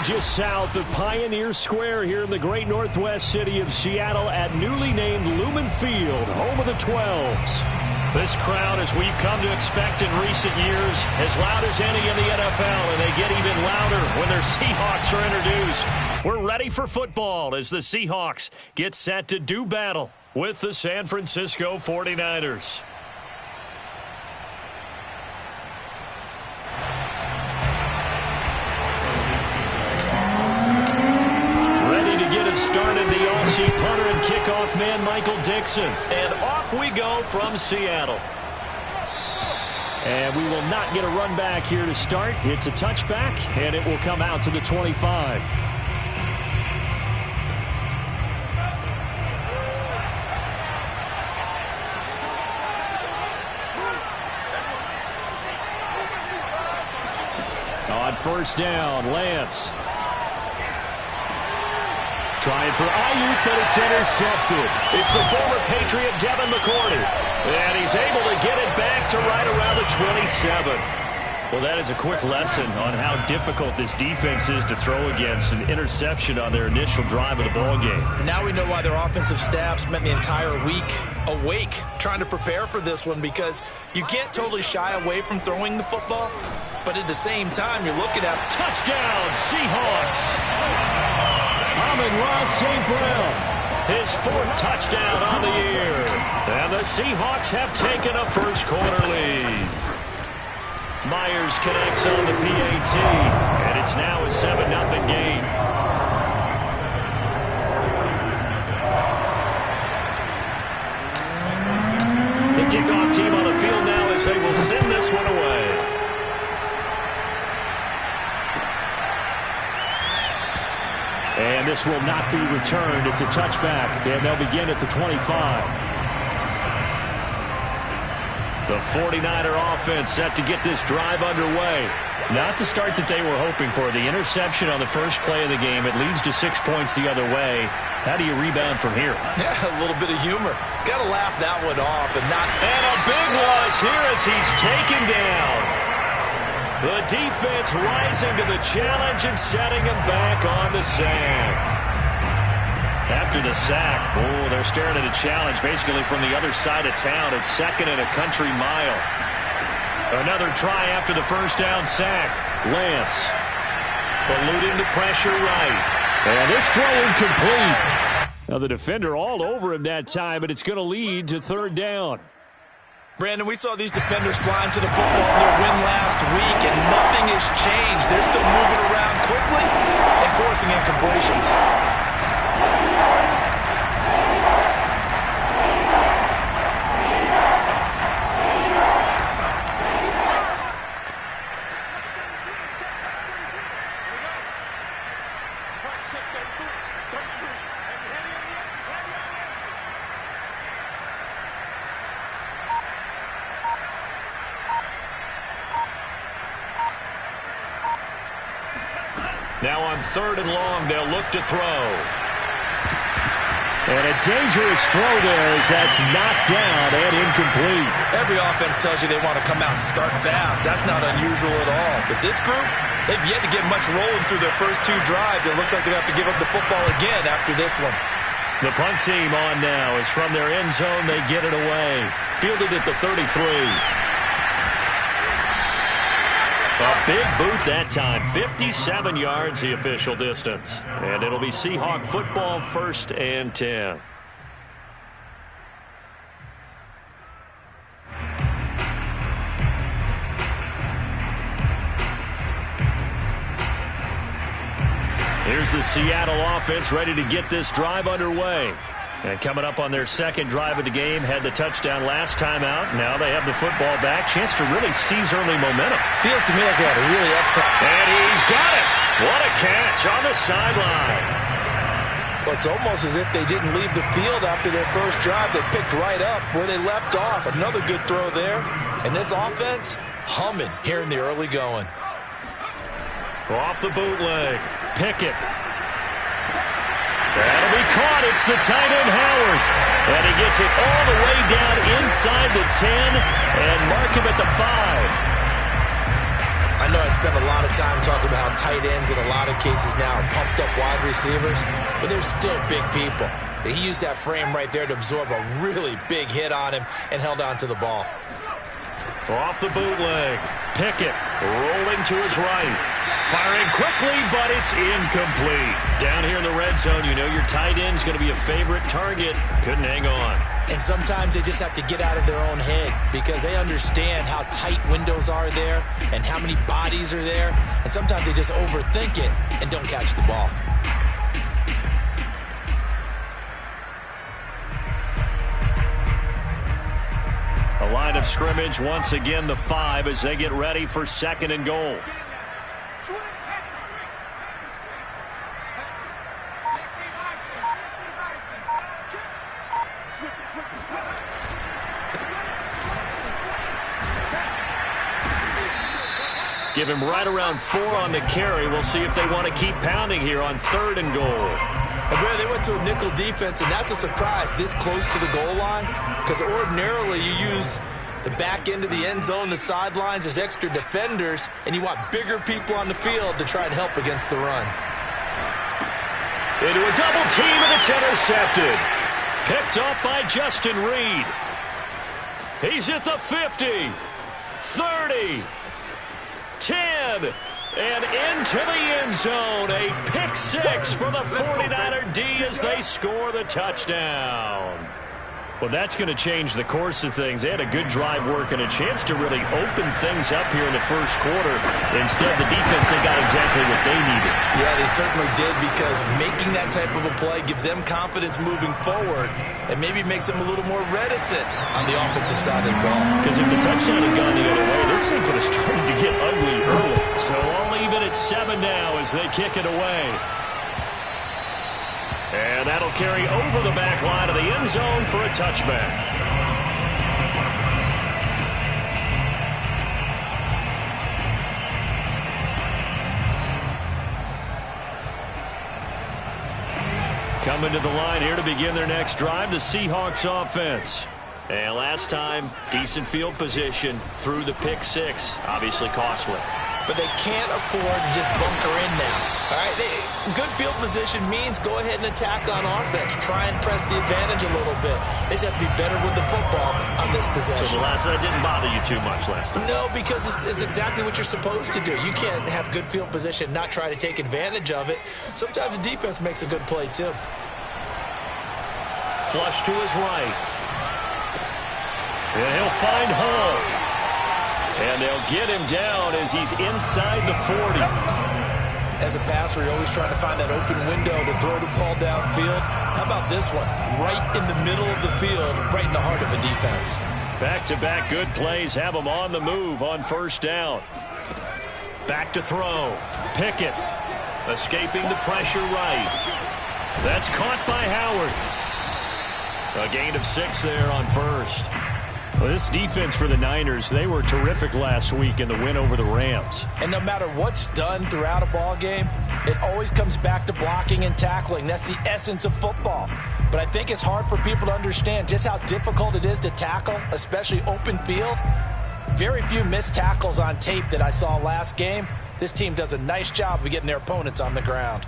just south of Pioneer Square here in the great northwest city of Seattle at newly named Lumen Field, home of the 12s. This crowd, as we've come to expect in recent years, as loud as any in the NFL, and they get even louder when their Seahawks are introduced. We're ready for football as the Seahawks get set to do battle with the San Francisco 49ers. Started the Aussie punter and kickoff man Michael Dixon. And off we go from Seattle. And we will not get a run back here to start. It's a touchback, and it will come out to the 25. On first down, Lance. Trying for Ayuk, but it's intercepted. It's the former Patriot Devin McCourty. And he's able to get it back to right around the 27. Well, that is a quick lesson on how difficult this defense is to throw against. An interception on their initial drive of the ballgame. Now we know why their offensive staff spent the entire week awake trying to prepare for this one, because you can't totally shy away from throwing the football, but at the same time, you're looking at touchdown, Seahawks. Amon-Ra St. Brown, his fourth touchdown on the year. And the Seahawks have taken a first-quarter lead. Myers connects on the PAT, and it's now a 7-0 game. The kickoff team on the field now as they will send this one away. And this will not be returned. It's a touchback, and they'll begin at the 25. The 49er offense set to get this drive underway. Not the start that they were hoping for. The interception on the first play of the game. It leads to 6 points the other way. How do you rebound from here? Yeah, a little bit of humor. Got to laugh that one off. And a big loss here as he's taken down. The defense rising to the challenge and setting him back on the sack. After the sack, they're staring at a challenge basically from the other side of town. It's second and a country mile. Another try after the first down sack. Lance eluding the pressure right. And this throw incomplete. Now the defender all over him that time, but it's going to lead to third down. Brandon, we saw these defenders flying to the football in their win last week, and nothing has changed. They're still moving around quickly and forcing incompletions. Now on third and long, they'll look to throw. And a dangerous throw there as that's knocked down and incomplete. Every offense tells you they want to come out and start fast. That's not unusual at all. But this group, they've yet to get much rolling through their first two drives. It looks like they have to give up the football again after this one. The punt team on now is from their end zone. They get it away. Fielded at the 33. A big boot that time. 57 yards the official distance. And it'll be Seahawk football, 1st and 10. Here's the Seattle offense ready to get this drive underway. And coming up on their second drive of the game, had the touchdown last time out. Now they have the football back. Chance to really seize early momentum. Feels to me like they had a really upset. And he's got it. What a catch on the sideline. Well, it's almost as if they didn't leave the field after their first drive. They picked right up where they left off. Another good throw there. And this offense, humming here in the early going. Off the bootleg. Pickett. That'll be caught. It's the tight end, Howard. And he gets it all the way down inside the 10 and mark him at the 5. I I know I spend a lot of time talking about how tight ends in a lot of cases now are pumped up wide receivers, but they're still big people. He used that frame right there to absorb a really big hit on him and held on to the ball. Off the bootleg. Pickett rolling to his right. Firing quickly, but it's incomplete. Down here in the red zone, you know your tight end's going to be a favorite target. Couldn't hang on. And sometimes they just have to get out of their own head because they understand how tight windows are there and how many bodies are there. And sometimes they just overthink it and don't catch the ball. A line of scrimmage, once again the 5 as they get ready for 2nd and goal. Give him right around 4 on the carry. We'll see if they want to keep pounding here on 3rd and goal. And they went to a nickel defense, and that's a surprise this close to the goal line because ordinarily you use the back end of the end zone, the sidelines as extra defenders, and you want bigger people on the field to try and help against the run. Into a double team, and it's intercepted. Picked up by Justin Reed. He's at the 50, 30, 10, and into the end zone. A pick 6 for the 49er D as they score the touchdown. Well, that's going to change the course of things. They had a good drive work and a chance to really open things up here in the first quarter. Instead, the defense, they got exactly what they needed. Yeah, they certainly did because making that type of a play gives them confidence moving forward and maybe makes them a little more reticent on the offensive side of the ball. Because if the touchdown had gone the other way, this thing could have started to get ugly early. So all even at 7 now as they kick it away. And that'll carry over the back line of the end zone for a touchback. Coming to the line here to begin their next drive, the Seahawks offense. And last time, decent field position through the pick 6. Obviously costly. But they can't afford to just bunker in now. All right, good field position means go ahead and attack on offense. Try and press the advantage a little bit. They just have to be better with the football on this possession. So the last one didn't bother you too much last time? No, because it's exactly what you're supposed to do. You can't have good field position, not try to take advantage of it. Sometimes the defense makes a good play, too. Flush to his right. And he'll find Hall. And they'll get him down as he's inside the 40. As a passer, you're always trying to find that open window to throw the ball downfield. How about this one? Right in the middle of the field, right in the heart of the defense. Back-to-back good plays have them on the move on 1st down. Back to throw. Pickett escaping the pressure right. That's caught by Howard. A gain of 6 there on 1st. Well, this defense for the Niners, they were terrific last week in the win over the Rams. And no matter what's done throughout a ball game, it always comes back to blocking and tackling. That's the essence of football. But I think it's hard for people to understand just how difficult it is to tackle, especially open field. Very few missed tackles on tape that I saw last game. This team does a nice job of getting their opponents on the ground.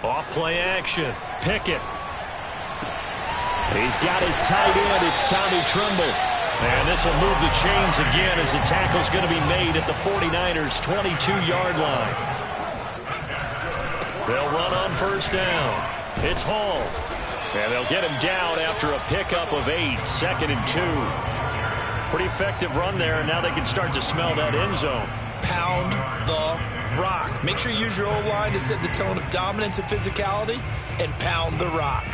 Off play action. Pickett. He's got his tight end. It's Tommy Tremble. And this will move the chains again as the tackle's going to be made at the 49ers' 22-yard line. They'll run on 1st down. It's Hall. And they'll get him down after a pickup of 8. 2nd and 2. Pretty effective run there, and now they can start to smell that end zone. Pound the rock. Make sure you use your O-line to set the tone of dominance and physicality, and pound the rock.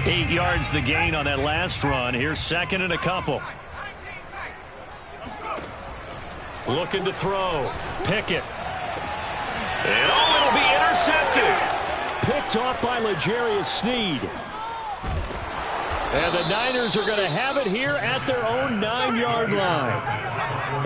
8 yards the gain on that last run. Here's 2nd and a couple. Looking to throw. Pickett. And it'll be intercepted. Picked off by L'Jarius Sneed. And the Niners are going to have it here at their own 9-yard line.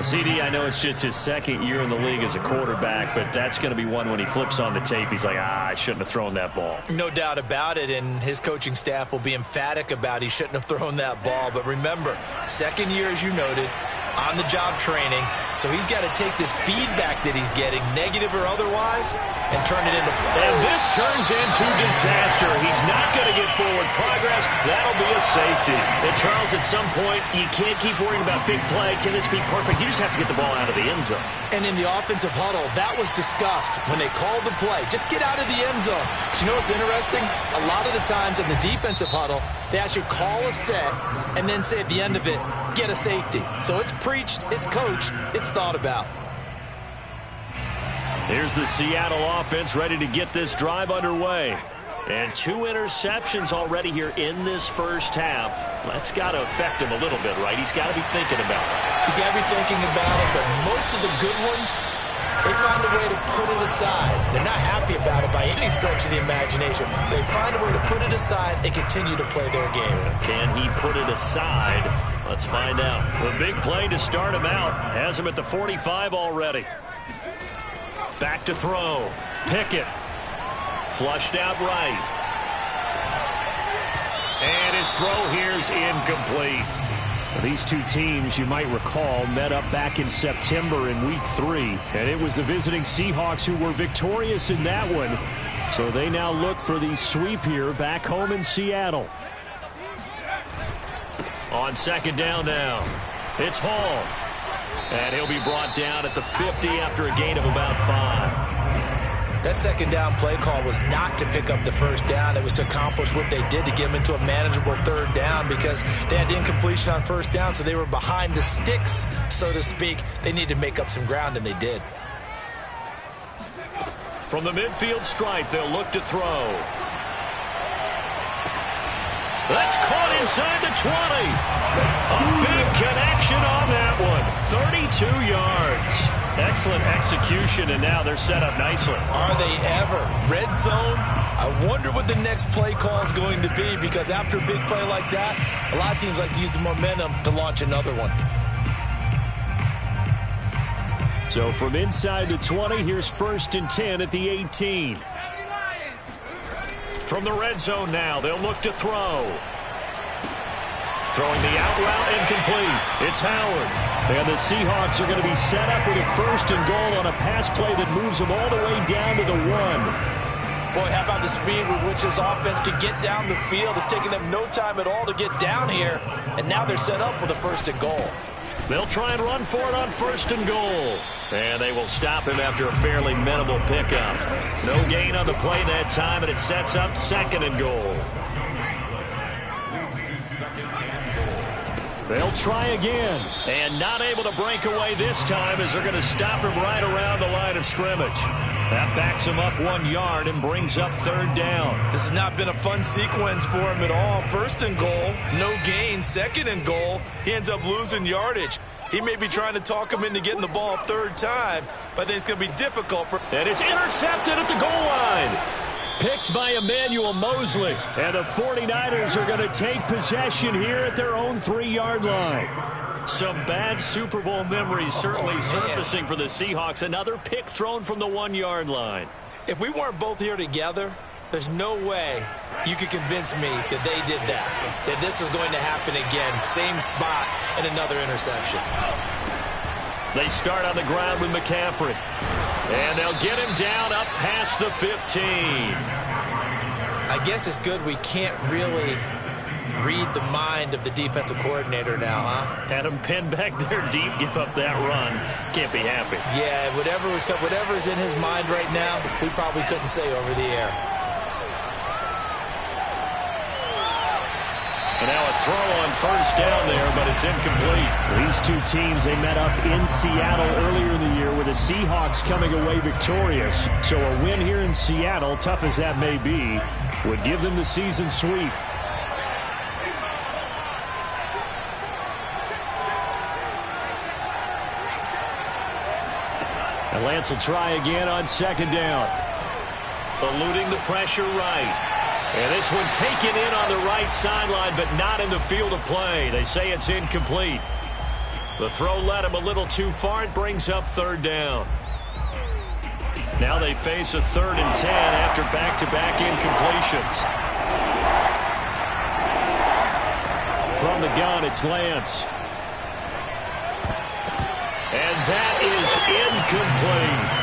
CD, I know it's just his second year in the league as a quarterback, but that's going to be one when he flips on the tape. He's like, I shouldn't have thrown that ball. No doubt about it, and his coaching staff will be emphatic about he shouldn't have thrown that ball. But remember, second year, as you noted, on-the-job training, so he's got to take this feedback that he's getting, negative or otherwise, and turn it into play. And this turns into disaster. He's not going to get forward progress. That'll be a safety. And Charles, at some point, you can't keep worrying about big play. Can this be perfect? You just have to get the ball out of the end zone. And in the offensive huddle, that was discussed when they called the play. Just get out of the end zone. But you know what's interesting? A lot of the times in the defensive huddle, they actually call a set and then say at the end of it, get a safety. So it's preached, it's coached, it's thought about. Here's the Seattle offense ready to get this drive underway. And 2 interceptions already here in this first half. That's got to affect him a little bit, right? He's got to be thinking about it. He's got to be thinking about it, but most of the good ones, they find a way to put it aside. They're not happy about it by any stretch of the imagination. They find a way to put it aside and continue to play their game. Can he put it aside? Let's find out. The big play to start him out has him at the 45 already. Back to throw. Pickett. Flushed out right. And his throw here's incomplete. These two teams, you might recall, met up back in September in Week 3. And it was the visiting Seahawks who were victorious in that one. So they now look for the sweep here back home in Seattle. On second down now, it's Hall. And he'll be brought down at the 50 after a gain of about 5. That second down play call was not to pick up the first down. It was to accomplish what they did to get them into a manageable third down because they had incompletion on first down, so they were behind the sticks, so to speak. They needed to make up some ground, and they did. From the midfield stripe, they'll look to throw. That's caught inside the 20. A big connection on that one. 32 yards. Excellent execution, and now they're set up nicely. Are they ever? Red zone? I wonder what the next play call is going to be because after a big play like that, a lot of teams like to use the momentum to launch another one. So from inside the 20, here's 1st and 10 at the 18. From the red zone now, they'll look to throw. Throwing the out route incomplete. It's Howard. And the Seahawks are going to be set up with a 1st and goal on a pass play that moves them all the way down to the 1. Boy, how about the speed with which this offense can get down the field? It's taken them no time at all to get down here, and now they're set up with a 1st and goal. They'll try and run for it on 1st and goal. And they will stop him after a fairly minimal pickup. No gain on the play that time, and it sets up 2nd and goal. They'll try again. And not able to break away this time as they're going to stop him right around the line of scrimmage. That backs him up 1 yard and brings up 3rd down. This has not been a fun sequence for him at all. 1st and goal, no gain. 2nd and goal, he ends up losing yardage. He may be trying to talk him into getting the ball 3rd time, but I think it's going to be difficult for... And it's intercepted at the goal line. Picked by Emmanuel Mosley. And the 49ers are going to take possession here at their own 3-yard line. Some bad Super Bowl memories certainly surfacing for the Seahawks. Another pick thrown from the 1-yard line. If we weren't both here together, there's no way you could convince me that they did that this was going to happen again. Same spot and another interception. They start on the ground with McCaffrey. And they'll get him down up past the 15. I guess it's good we can't really read the mind of the defensive coordinator now, huh? Had him pinned back there deep, give up that run. Can't be happy. Yeah, whatever is in his mind right now, we probably couldn't say over the air. And now a throw on 1st down there, but it's incomplete. These two teams, they met up in Seattle earlier in the year with the Seahawks coming away victorious. So a win here in Seattle, tough as that may be, would give them the season sweep. And Lance will try again on 2nd down. Eluding the pressure right. And this one taken in on the right sideline, but not in the field of play. They say it's incomplete. The throw led him a little too far. It brings up third down. Now they face a 3rd and 10 after back-to-back incompletions. From the gun, it's Lance. And that is incomplete.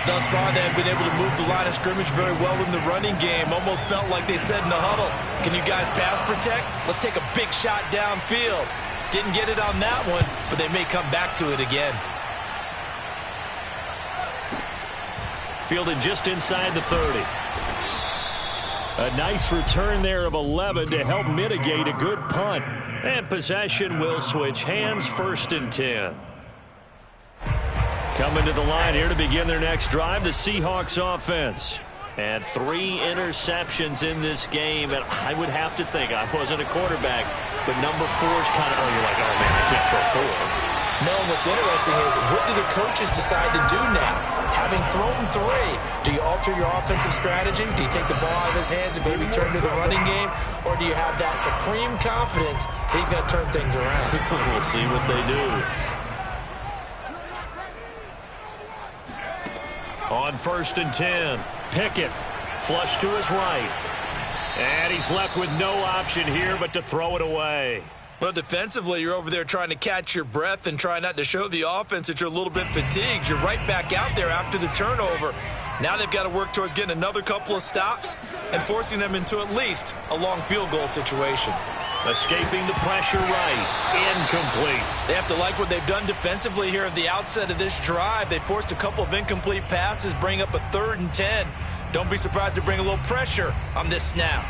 Thus far, they have been able to move the line of scrimmage very well in the running game. Almost felt like they said in the huddle, can you guys pass protect? Let's take a big shot downfield. Didn't get it on that one, but they may come back to it again. Fielded just inside the 30. A nice return there of 11 to help mitigate a good punt. And possession will switch hands, 1st and 10. Coming to the line here to begin their next drive, the Seahawks offense. And 3 interceptions in this game, and I would have to think, I wasn't a quarterback, but number 4 is kind of, you're like, oh man, I can't throw 4. No, what's interesting is, what do the coaches decide to do now? Having thrown 3, do you alter your offensive strategy? Do you take the ball out of his hands and maybe turn to the running game? Or do you have that supreme confidence he's going to turn things around? We'll see what they do. On 1st and 10, Pickett flush to his right. And he's left with no option here but to throw it away. Well, defensively, you're over there trying to catch your breath and try not to show the offense that you're a little bit fatigued. You're right back out there after the turnover. Now they've got to work towards getting another couple of stops and forcing them into at least a long field goal situation. Escaping the pressure right. Incomplete. They have to like what they've done defensively here at the outset of this drive. They forced a couple of incomplete passes, bring up a 3rd and 10. Don't be surprised to bring a little pressure on this snap.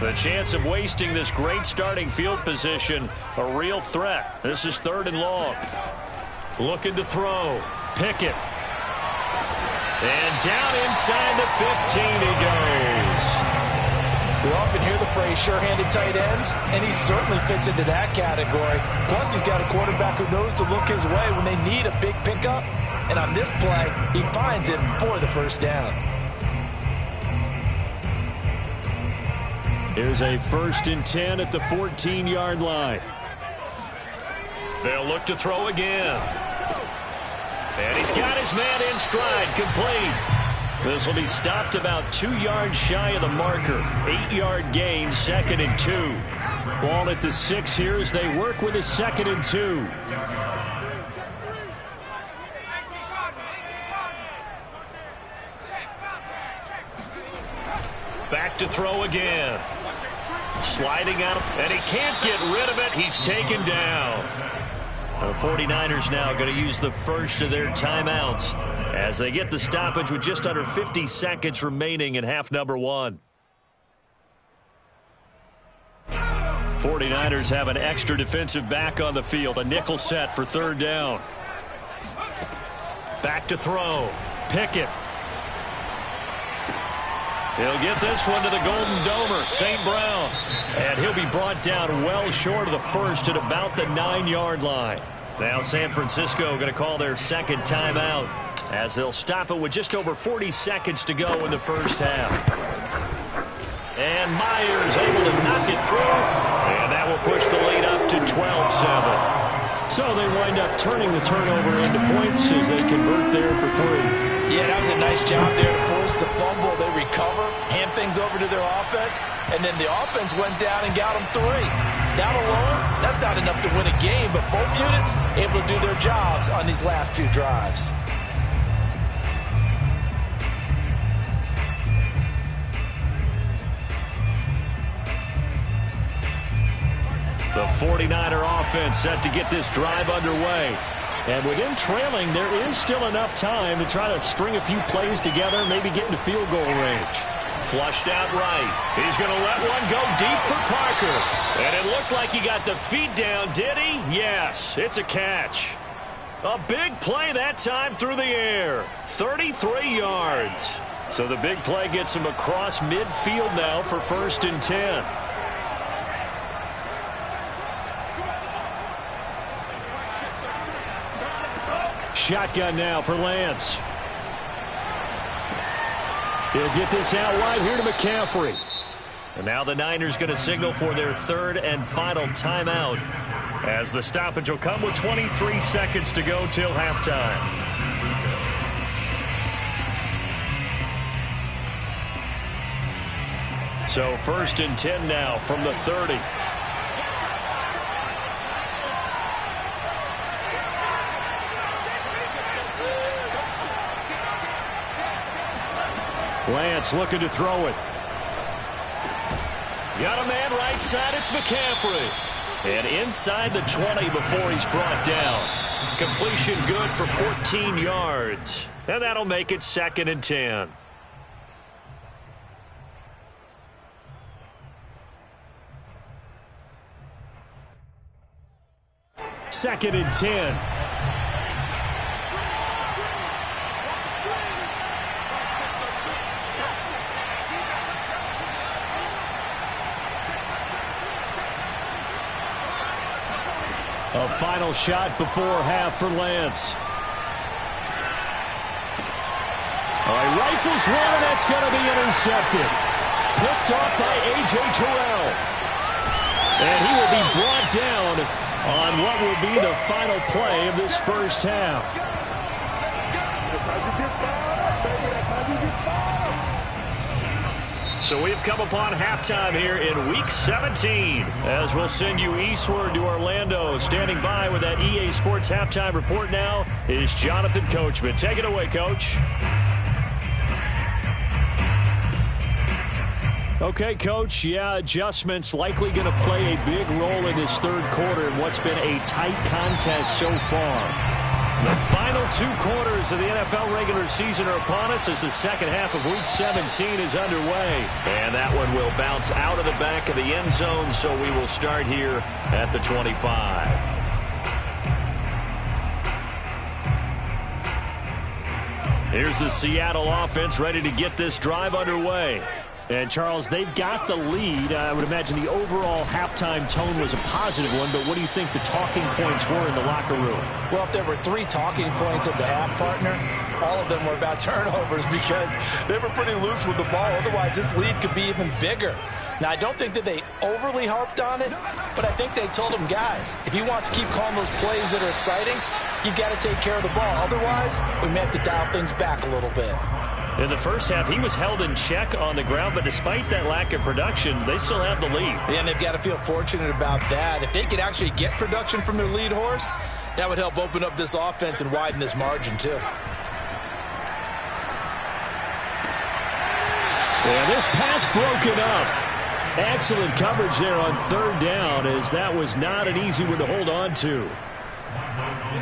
The chance of wasting this great starting field position, a real threat. This is 3rd and long. Looking to throw. Pickett. And down inside the 15 he goes. We often hear the phrase sure-handed tight ends, and he certainly fits into that category. Plus, he's got a quarterback who knows to look his way when they need a big pickup. And on this play, he finds him for the 1st down. Here's a 1st and 10 at the 14-yard line. They'll look to throw again. And he's got his man in stride, complete. This will be stopped about 2 yards shy of the marker. 8-yard gain, 2nd and 2. Ball at the 6 here as they work with a 2nd and 2. Back to throw again. Sliding out, and he can't get rid of it. He's taken down. The 49ers now going to use the first of their timeouts as they get the stoppage with just under 50 seconds remaining in half number 1. 49ers have an extra defensive back on the field. A nickel set for 3rd down. Back to throw. Pickett. He'll get this one to the Golden Domer, St. Brown. And he'll be brought down well short of the first at about the 9-yard line. Now San Francisco going to call their 2nd timeout as they'll stop it with just over 40 seconds to go in the first half. And Myers able to knock it through. And that will push the lead up to 12-7. So they wind up turning the turnover into points as they convert there for 3. Yeah, that was a nice job there to force the fumble. They recover, hand things over to their offense, and then the offense went down and got them 3. That alone, that's not enough to win a game, but both units able to do their jobs on these last 2 drives. The 49er offense set to get this drive underway. And with him trailing, there is still enough time to try to string a few plays together, maybe get into field goal range. Flushed out right. He's going to let one go deep for Parker. And it looked like he got the feet down, did he? Yes, it's a catch. A big play that time through the air. 33 yards. So the big play gets him across midfield now for 1st and 10. Shotgun now for Lance. He'll get this out wide here to McCaffrey. And now the Niners going to signal for their third and final timeout, as the stoppage will come with 23 seconds to go till halftime. So 1st and 10 now from the 30. Lance looking to throw it. Got a man right side. It's McCaffrey. And inside the 20 before he's brought down. Completion good for 14 yards. And that'll make it 2nd and 10. Second and 10. A final shot before half for Lance. All right, rifles one, and that's going to be intercepted. Picked off by A.J. Terrell. And he will be brought down on what will be the final play of this first half. So we've come upon halftime here in Week 17, as we'll send you eastward to Orlando. Standing by with that EA Sports halftime report now is Jonathan Coachman. Take it away, Coach. Okay, Coach, yeah, adjustments likely going to play a big role in this third quarter in what's been a tight contest so far. The final 2 quarters of the NFL regular season are upon us as the second half of Week 17 is underway. And that one will bounce out of the back of the end zone, so we will start here at the 25. Here's the Seattle offense ready to get this drive underway. And, Charles, they've got the lead. I would imagine the overall halftime tone was a positive one, but what do you think the talking points were in the locker room? Well, if there were 3 talking points at the half, partner, all of them were about turnovers because they were pretty loose with the ball. Otherwise, this lead could be even bigger. Now, I don't think that they overly harped on it, but I think they told them, guys, if he wants to keep calling those plays that are exciting, you've got to take care of the ball. Otherwise, we may have to dial things back a little bit. In the first half, he was held in check on the ground, but despite that lack of production, they still have the lead. Yeah, and they've got to feel fortunate about that. If they could actually get production from their lead horse, that would help open up this offense and widen this margin, too. Yeah, this pass broken up. Excellent coverage there on 3rd down, as that was not an easy one to hold on to.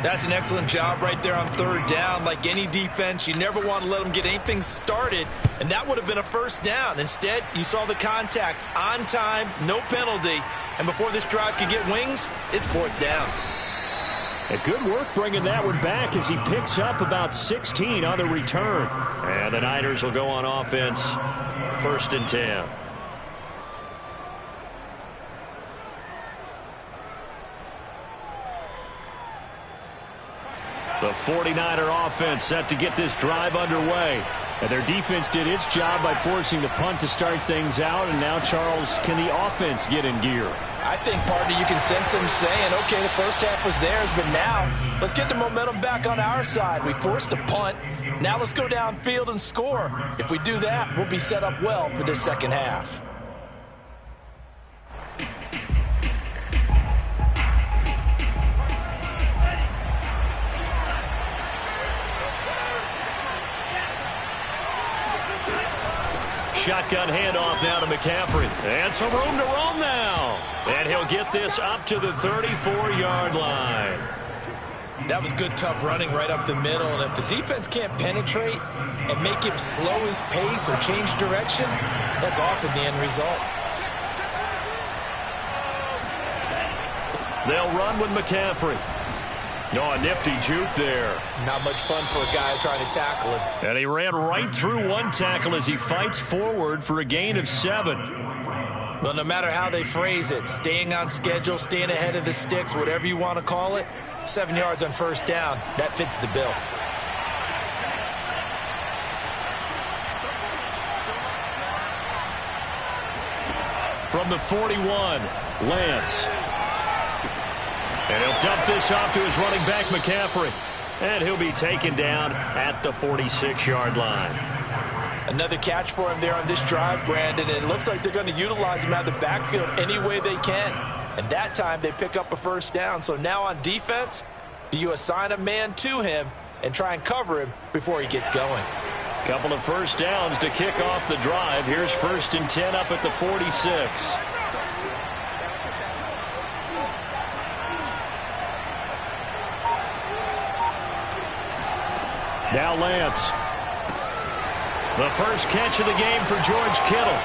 That's an excellent job right there on 3rd down. Like any defense, you never want to let them get anything started, and that would have been a first down. Instead, you saw the contact on time, no penalty, and before this drive could get wings, it's 4th down. A good work bringing that one back as he picks up about 16 on the return. And the Niners will go on offense, 1st and 10. The 49er offense set to get this drive underway. And their defense did its job by forcing the punt to start things out. And now, Charles, can the offense get in gear? I think, partner, you can sense them saying, okay, the first half was theirs, but now let's get the momentum back on our side. We forced a punt. Now let's go downfield and score. If we do that, we'll be set up well for this second half. Shotgun handoff now to McCaffrey. And some room to roam now. And he'll get this up to the 34-yard line. That was good, tough running right up the middle. And if the defense can't penetrate and make him slow his pace or change direction, that's often the end result. They'll run with McCaffrey. Oh, a nifty juke there. Not much fun for a guy trying to tackle him. And he ran right through one tackle as he fights forward for a gain of 7. Well, no matter how they phrase it, staying on schedule, staying ahead of the sticks, whatever you want to call it, 7 yards on first down, that fits the bill. from the 41, Lance. And he'll dump this off to his running back, McCaffrey. And he'll be taken down at the 46-yard line. Another catch for him there on this drive, Brandon. And it looks like they're going to utilize him out of the backfield any way they can. And that time they pick up a first down. So now on defense, do you assign a man to him and try and cover him before he gets going? Couple of first downs to kick off the drive. Here's 1st and 10 up at the 46. Now Lance. The first catch of the game for George Kittle.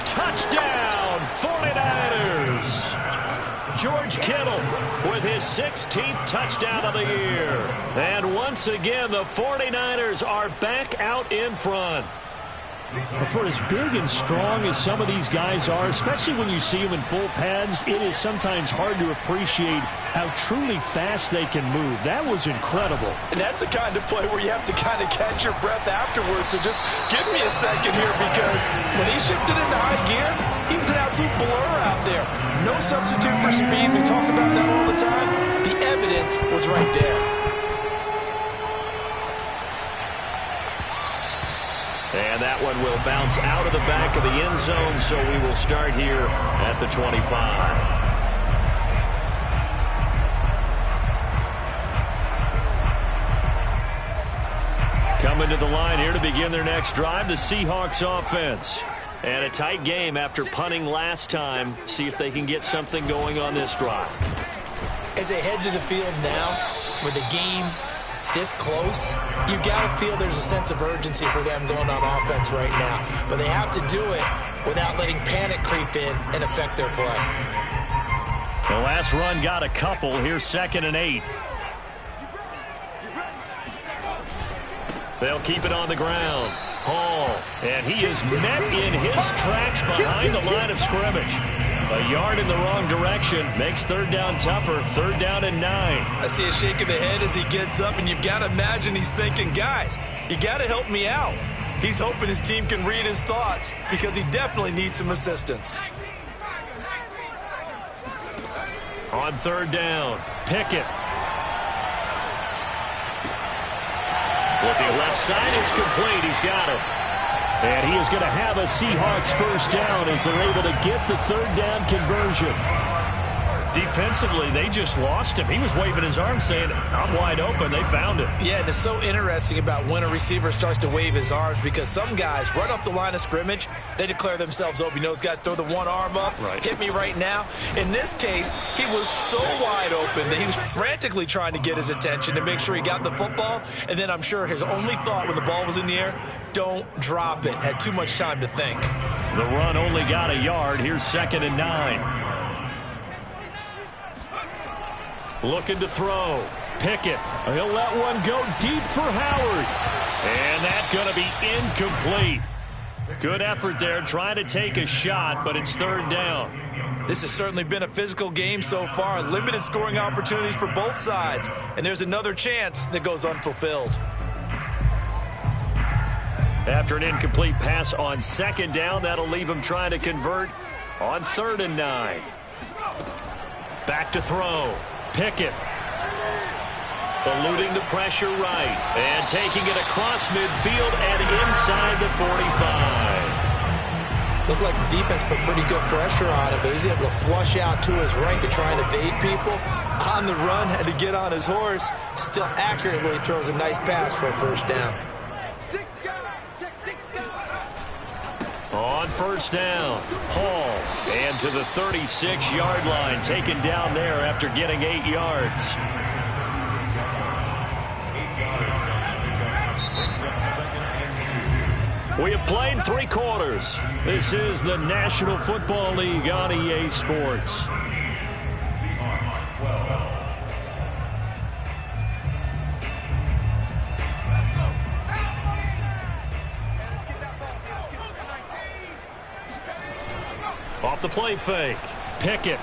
Touchdown, 49ers. George Kittle with his 16th touchdown of the year. And once again, the 49ers are back out in front. For as big and strong as some of these guys are, especially when you see them in full pads, it is sometimes hard to appreciate how truly fast they can move. That was incredible. And that's the kind of play where you have to kind of catch your breath afterwards. So just give me a second here, because when he shifted into high gear, he was an absolute blur out there. No substitute for speed. We talk about that all the time. The evidence was right there. And that one will bounce out of the back of the end zone, so we will start here at the 25. Coming to the line here to begin their next drive, the Seahawks offense. And a tight game after punting last time. See if they can get something going on this drive. As they head to the field now, with the game this close, you got to feel there's a sense of urgency for them going on offense right now. But they have to do it without letting panic creep in and affect their play. The last run got a couple. Here's 2nd and 8. They'll keep it on the ground. Hall, and he is met in his tracks behind the line of scrimmage. A yard in the wrong direction makes 3rd down tougher. 3rd down and 9. I see a shake of the head as he gets up, and you've got to imagine he's thinking, guys, you got to help me out. He's hoping his team can read his thoughts, because he definitely needs some assistance. On 3rd down, Pickett. With the left side, it's complete. He's got it. And he is going to have a Seahawks first down as they're able to get the 3rd down conversion. Defensively, they just lost him. He was waving his arms saying, I'm wide open. They found him. Yeah, and it's so interesting about when a receiver starts to wave his arms, because some guys, right off the line of scrimmage, they declare themselves open. You know, those guys throw the one arm up, hit me right now. In this case, he was so wide open that he was frantically trying to get his attention to make sure he got the football. And then I'm sure his only thought when the ball was in the air, don't drop it. Had too much time to think. The run only got a yard. Here's 2nd and 9. Looking to throw. Pickett. He'll let one go deep for Howard. And that's going to be incomplete. Good effort there trying to take a shot, but it's 3rd down. This has certainly been a physical game so far. Limited scoring opportunities for both sides. And there's another chance that goes unfulfilled. After an incomplete pass on 2nd down, that'll leave him trying to convert on 3rd and 9. Back to throw. Pickett eluding the pressure right and taking it across midfield and inside the 45. Looked like the defense put pretty good pressure on him, but he's able to flush out to his right to try and evade people. On the run, had to get on his horse. Still accurately throws a nice pass for a first down. On 1st down, Hall, and to the 36-yard line, taken down there after getting 8 yards. We have played 3 quarters. This is the National Football League on EA Sports. Off the play fake. Pickett.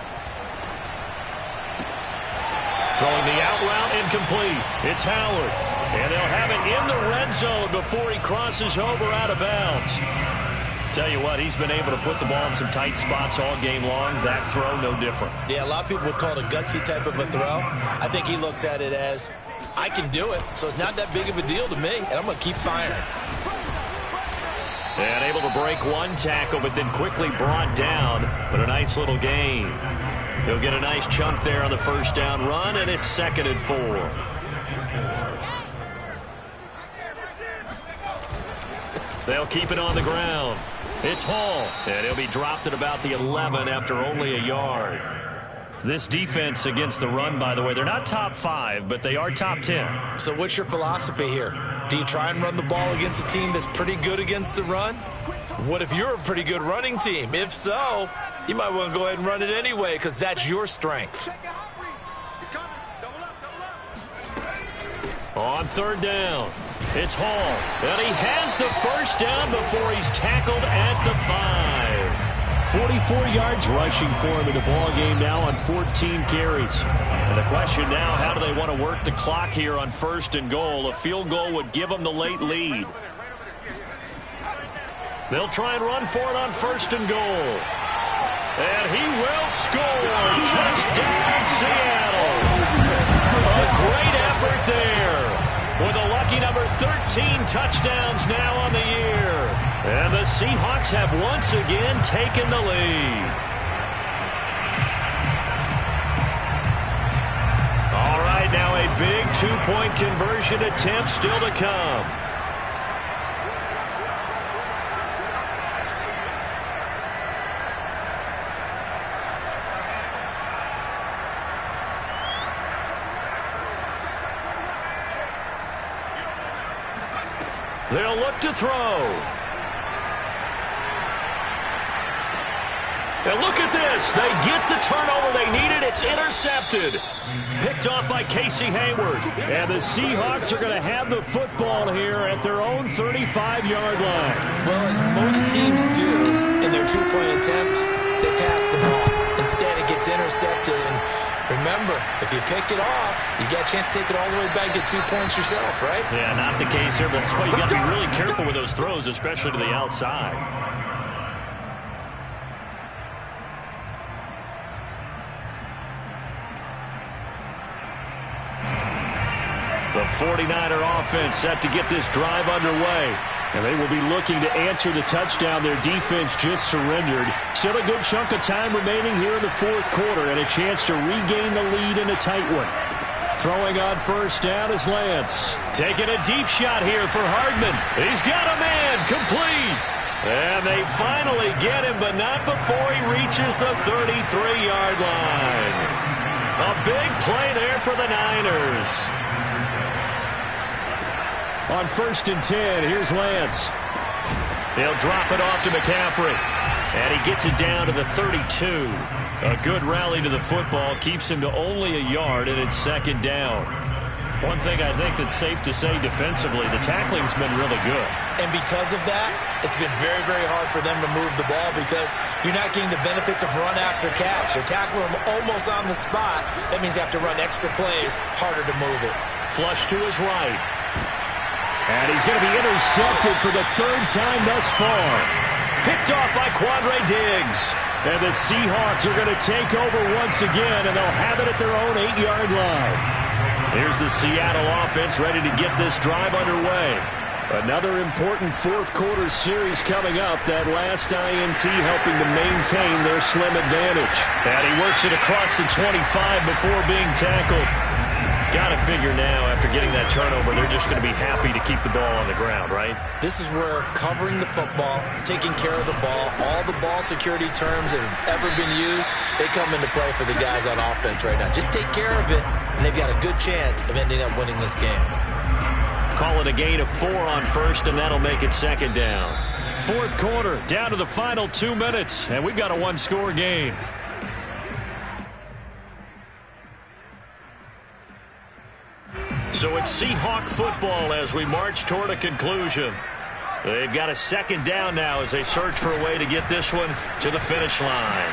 Throwing the out route incomplete. It's Howard. And they'll have it in the red zone before he crosses over out of bounds. Tell you what, he's been able to put the ball in some tight spots all game long. That throw, no different. Yeah, a lot of people would call it a gutsy type of a throw. I think he looks at it as, I can do it, so it's not that big of a deal to me, and I'm going to keep firing. And able to break one tackle, but then quickly brought down. But a nice little gain. He'll get a nice chunk there on the first down run, and it's 2nd and 4. They'll keep it on the ground. It's Hall, and he'll be dropped at about the 11 after only a yard. This defense against the run, by the way, they're not top 5, but they are top 10. So what's your philosophy here? Do you try and run the ball against a team that's pretty good against the run? What if you're a pretty good running team? If so, you might want to go ahead and run it anyway because that's your strength. On 3rd down, it's Hall, and he has the first down before he's tackled at the 5. 44 yards rushing for him in the ball game now on 14 carries. And the question now, how do they want to work the clock here on 1st and goal? A field goal would give them the late lead. They'll try and run for it on 1st and goal. And he will score. Touchdown, Seattle. A great effort there. With a lucky number 13 touchdowns now on the year. And the Seahawks have once again taken the lead. All right, now a big 2-point conversion attempt still to come. They'll look to throw. And look at this. They get the turnover they needed. It's intercepted. Picked off by Casey Hayward. And the Seahawks are going to have the football here at their own 35-yard line. Well, as most teams do in their 2-point attempt, they pass the ball. Instead, it gets intercepted. And remember, if you pick it off, you get a chance to take it all the way back, get 2 points yourself, right? Yeah, not the case here, but that's why you got to be really careful with those throws, especially to the outside. The 49er offense set to get this drive underway. And they will be looking to answer the touchdown their defense just surrendered. Still a good chunk of time remaining here in the 4th quarter and a chance to regain the lead in a tight one. Throwing on 1st down is Lance. Taking a deep shot here for Hardman. He's got a man, complete. And they finally get him, but not before he reaches the 33-yard line. A big play there for the Niners. On 1st and 10, here's Lance. He'll drop it off to McCaffrey. And he gets it down to the 32. A good rally to the football keeps him to only a yard, and it's 2nd down. One thing I think that's safe to say defensively, the tackling's been really good. And because of that, it's been very, very hard for them to move the ball because you're not getting the benefits of run after catch. They're tackling them almost on the spot. That means you have to run extra plays, harder to move it. Flush to his right. And he's going to be intercepted for the 3rd time thus far. Picked off by Quandre Diggs. And the Seahawks are going to take over once again, and they'll have it at their own 8-yard line. Here's the Seattle offense ready to get this drive underway. Another important 4th quarter series coming up. That last INT helping to maintain their slim advantage. And he works it across the 25 before being tackled. Got to figure now, after getting that turnover, they're just going to be happy to keep the ball on the ground, right? This is where covering the football, taking care of the ball, all the ball security terms that have ever been used, they come into play for the guys on offense right now. Just take care of it, and they've got a good chance of ending up winning this game. Call it a gain of 4 on 1st, and that'll make it 2nd down. 4th quarter, down to the final 2 minutes, and we've got a 1-score game. So it's Seahawk football as we march toward a conclusion. They've got a 2nd down now as they search for a way to get this one to the finish line.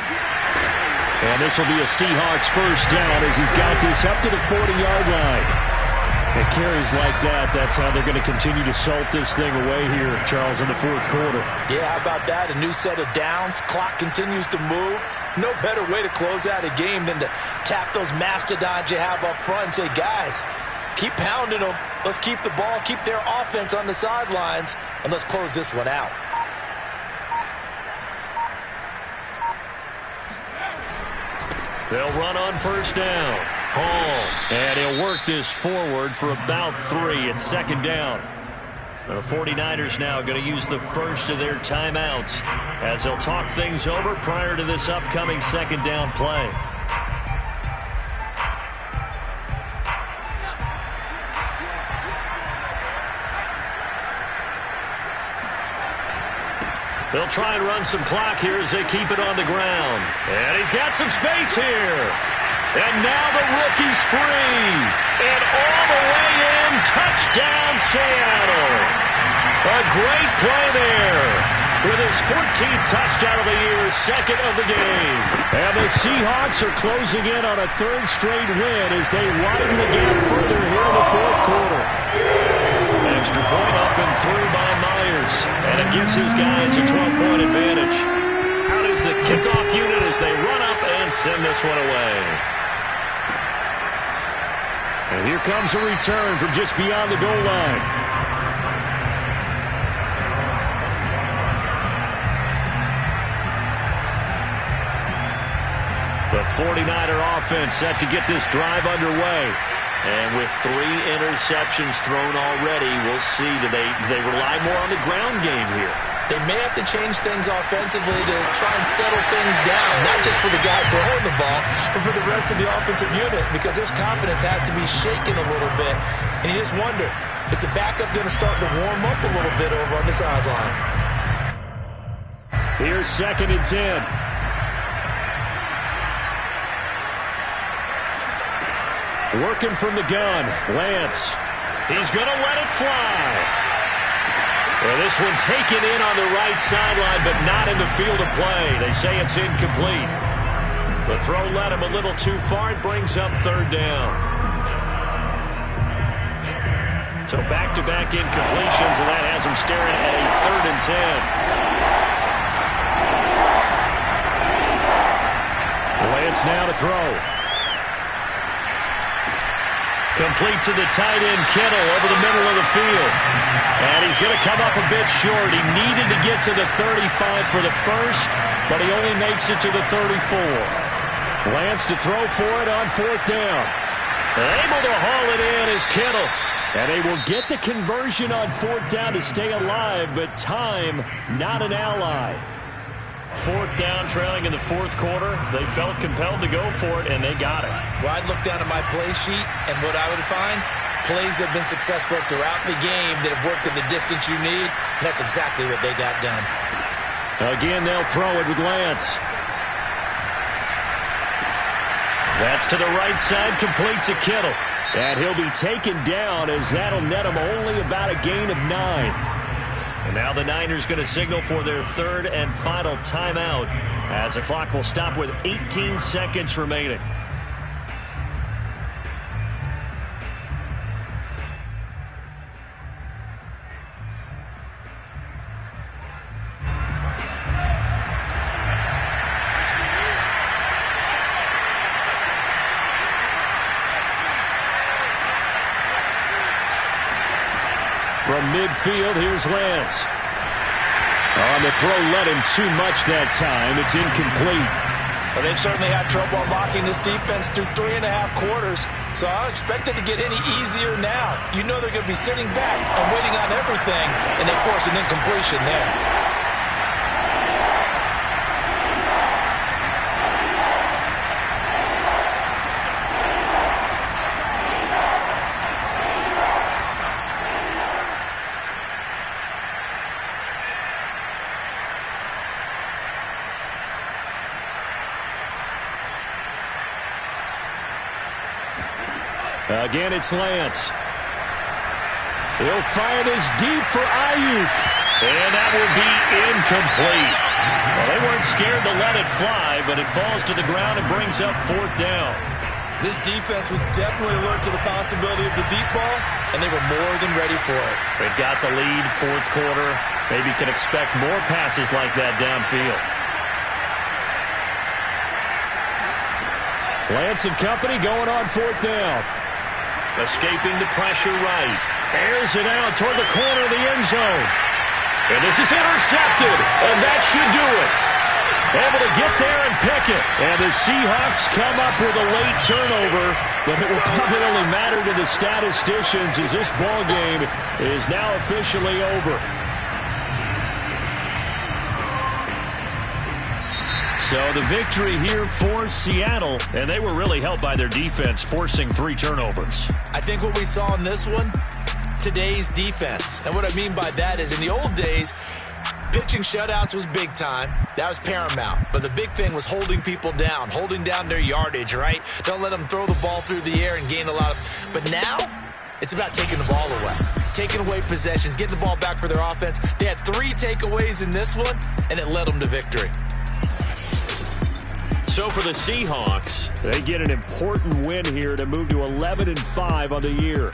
And this will be a Seahawks 1st down as he's got this up to the 40-yard line. And carries like that, that's how they're going to continue to salt this thing away here, Charles, in the fourth quarter. Yeah, how about that? A new set of downs. Clock continues to move. No better way to close out a game than to tap those mastodons you have up front and say, guys, keep pounding them. Let's keep the ball, keep their offense on the sidelines, and let's close this one out. They'll run on first down. Hall. And he'll work this forward for about 3 at second down. The 49ers now going to use the first of their timeouts as they'll talk things over prior to this upcoming second down play. They'll try and run some clock here as they keep it on the ground. And he's got some space here. And now the rookie's free. And all the way in, touchdown Seattle. A great play there. With his 14th touchdown of the year, second of the game. And the Seahawks are closing in on a third straight win as they widen the gap further here in the fourth quarter. Extra point up and through by Myers. And it gives his guys a 12-point advantage. Out is the kickoff unit as they run up and send this one away. And here comes a return from just beyond the goal line. The 49er offense set to get this drive underway. And with 3 interceptions thrown already, we'll see. Do they rely more on the ground game here? They may have to change things offensively to try and settle things down, not just for the guy throwing the ball, but for the rest of the offensive unit, because their confidence has to be shaken a little bit. And you just wonder, is the backup going to start to warm up a little bit over on the sideline? Here's 2nd and 10. Working from the gun, Lance. He's going to let it fly. Well, this one taken in on the right sideline, but not in the field of play. They say it's incomplete. The throw led him a little too far. It brings up third down. So back-to-back incompletions, and that has him staring at a 3rd and 10. Lance now to throw. Complete to the tight end, Kittle, over the middle of the field. And he's going to come up a bit short. He needed to get to the 35 for the first, but he only makes it to the 34. Lance to throw for it on 4th down. Able to haul it in is Kittle. And they will get the conversion on 4th down to stay alive, but time, not an ally. 4th down, trailing in the fourth quarter. They felt compelled to go for it, and they got it. Well, I'd look down at my play sheet, and what I would find, plays have been successful throughout the game that have worked at the distance you need, and that's exactly what they got done. Again, they'll throw it with Lance. That's to the right side, complete to Kittle. And he'll be taken down as that'll net him only about a gain of 9. And now the Niners going to signal for their 3rd and final timeout as the clock will stop with 18 seconds remaining. From midfield, here's Lance. On the throw, led him too much that time. It's incomplete. Well, they've certainly had trouble unlocking this defense through 3.5 quarters, so I don't expect it to get any easier now. You know they're going to be sitting back and waiting on everything, and they force an incompletion there. Again, it's Lance. He'll fire this deep for Ayuk. And that will be incomplete. Well, they weren't scared to let it fly, but it falls to the ground and brings up 4th down. This defense was definitely alert to the possibility of the deep ball, and they were more than ready for it. They've got the lead, fourth quarter. Maybe can expect more passes like that downfield. Lance and company going on fourth down. Escaping the pressure right. Airs it out toward the corner of the end zone. And this is intercepted, and that should do it. Able to get there and pick it. And the Seahawks come up with a late turnover, but it will probably only matter to the statisticians as this ball game is now officially over. So the victory here for Seattle, and they were really helped by their defense forcing 3 turnovers. I think what we saw in this one, today's defense. And what I mean by that is in the old days, pitching shutouts was big time. That was paramount. But the big thing was holding people down, holding down their yardage, right? Don't let them throw the ball through the air and gain a lot of... But now, it's about taking the ball away. Taking away possessions, getting the ball back for their offense. They had 3 takeaways in this one, and it led them to victory. So for the Seahawks, they get an important win here to move to 11-5 on the year.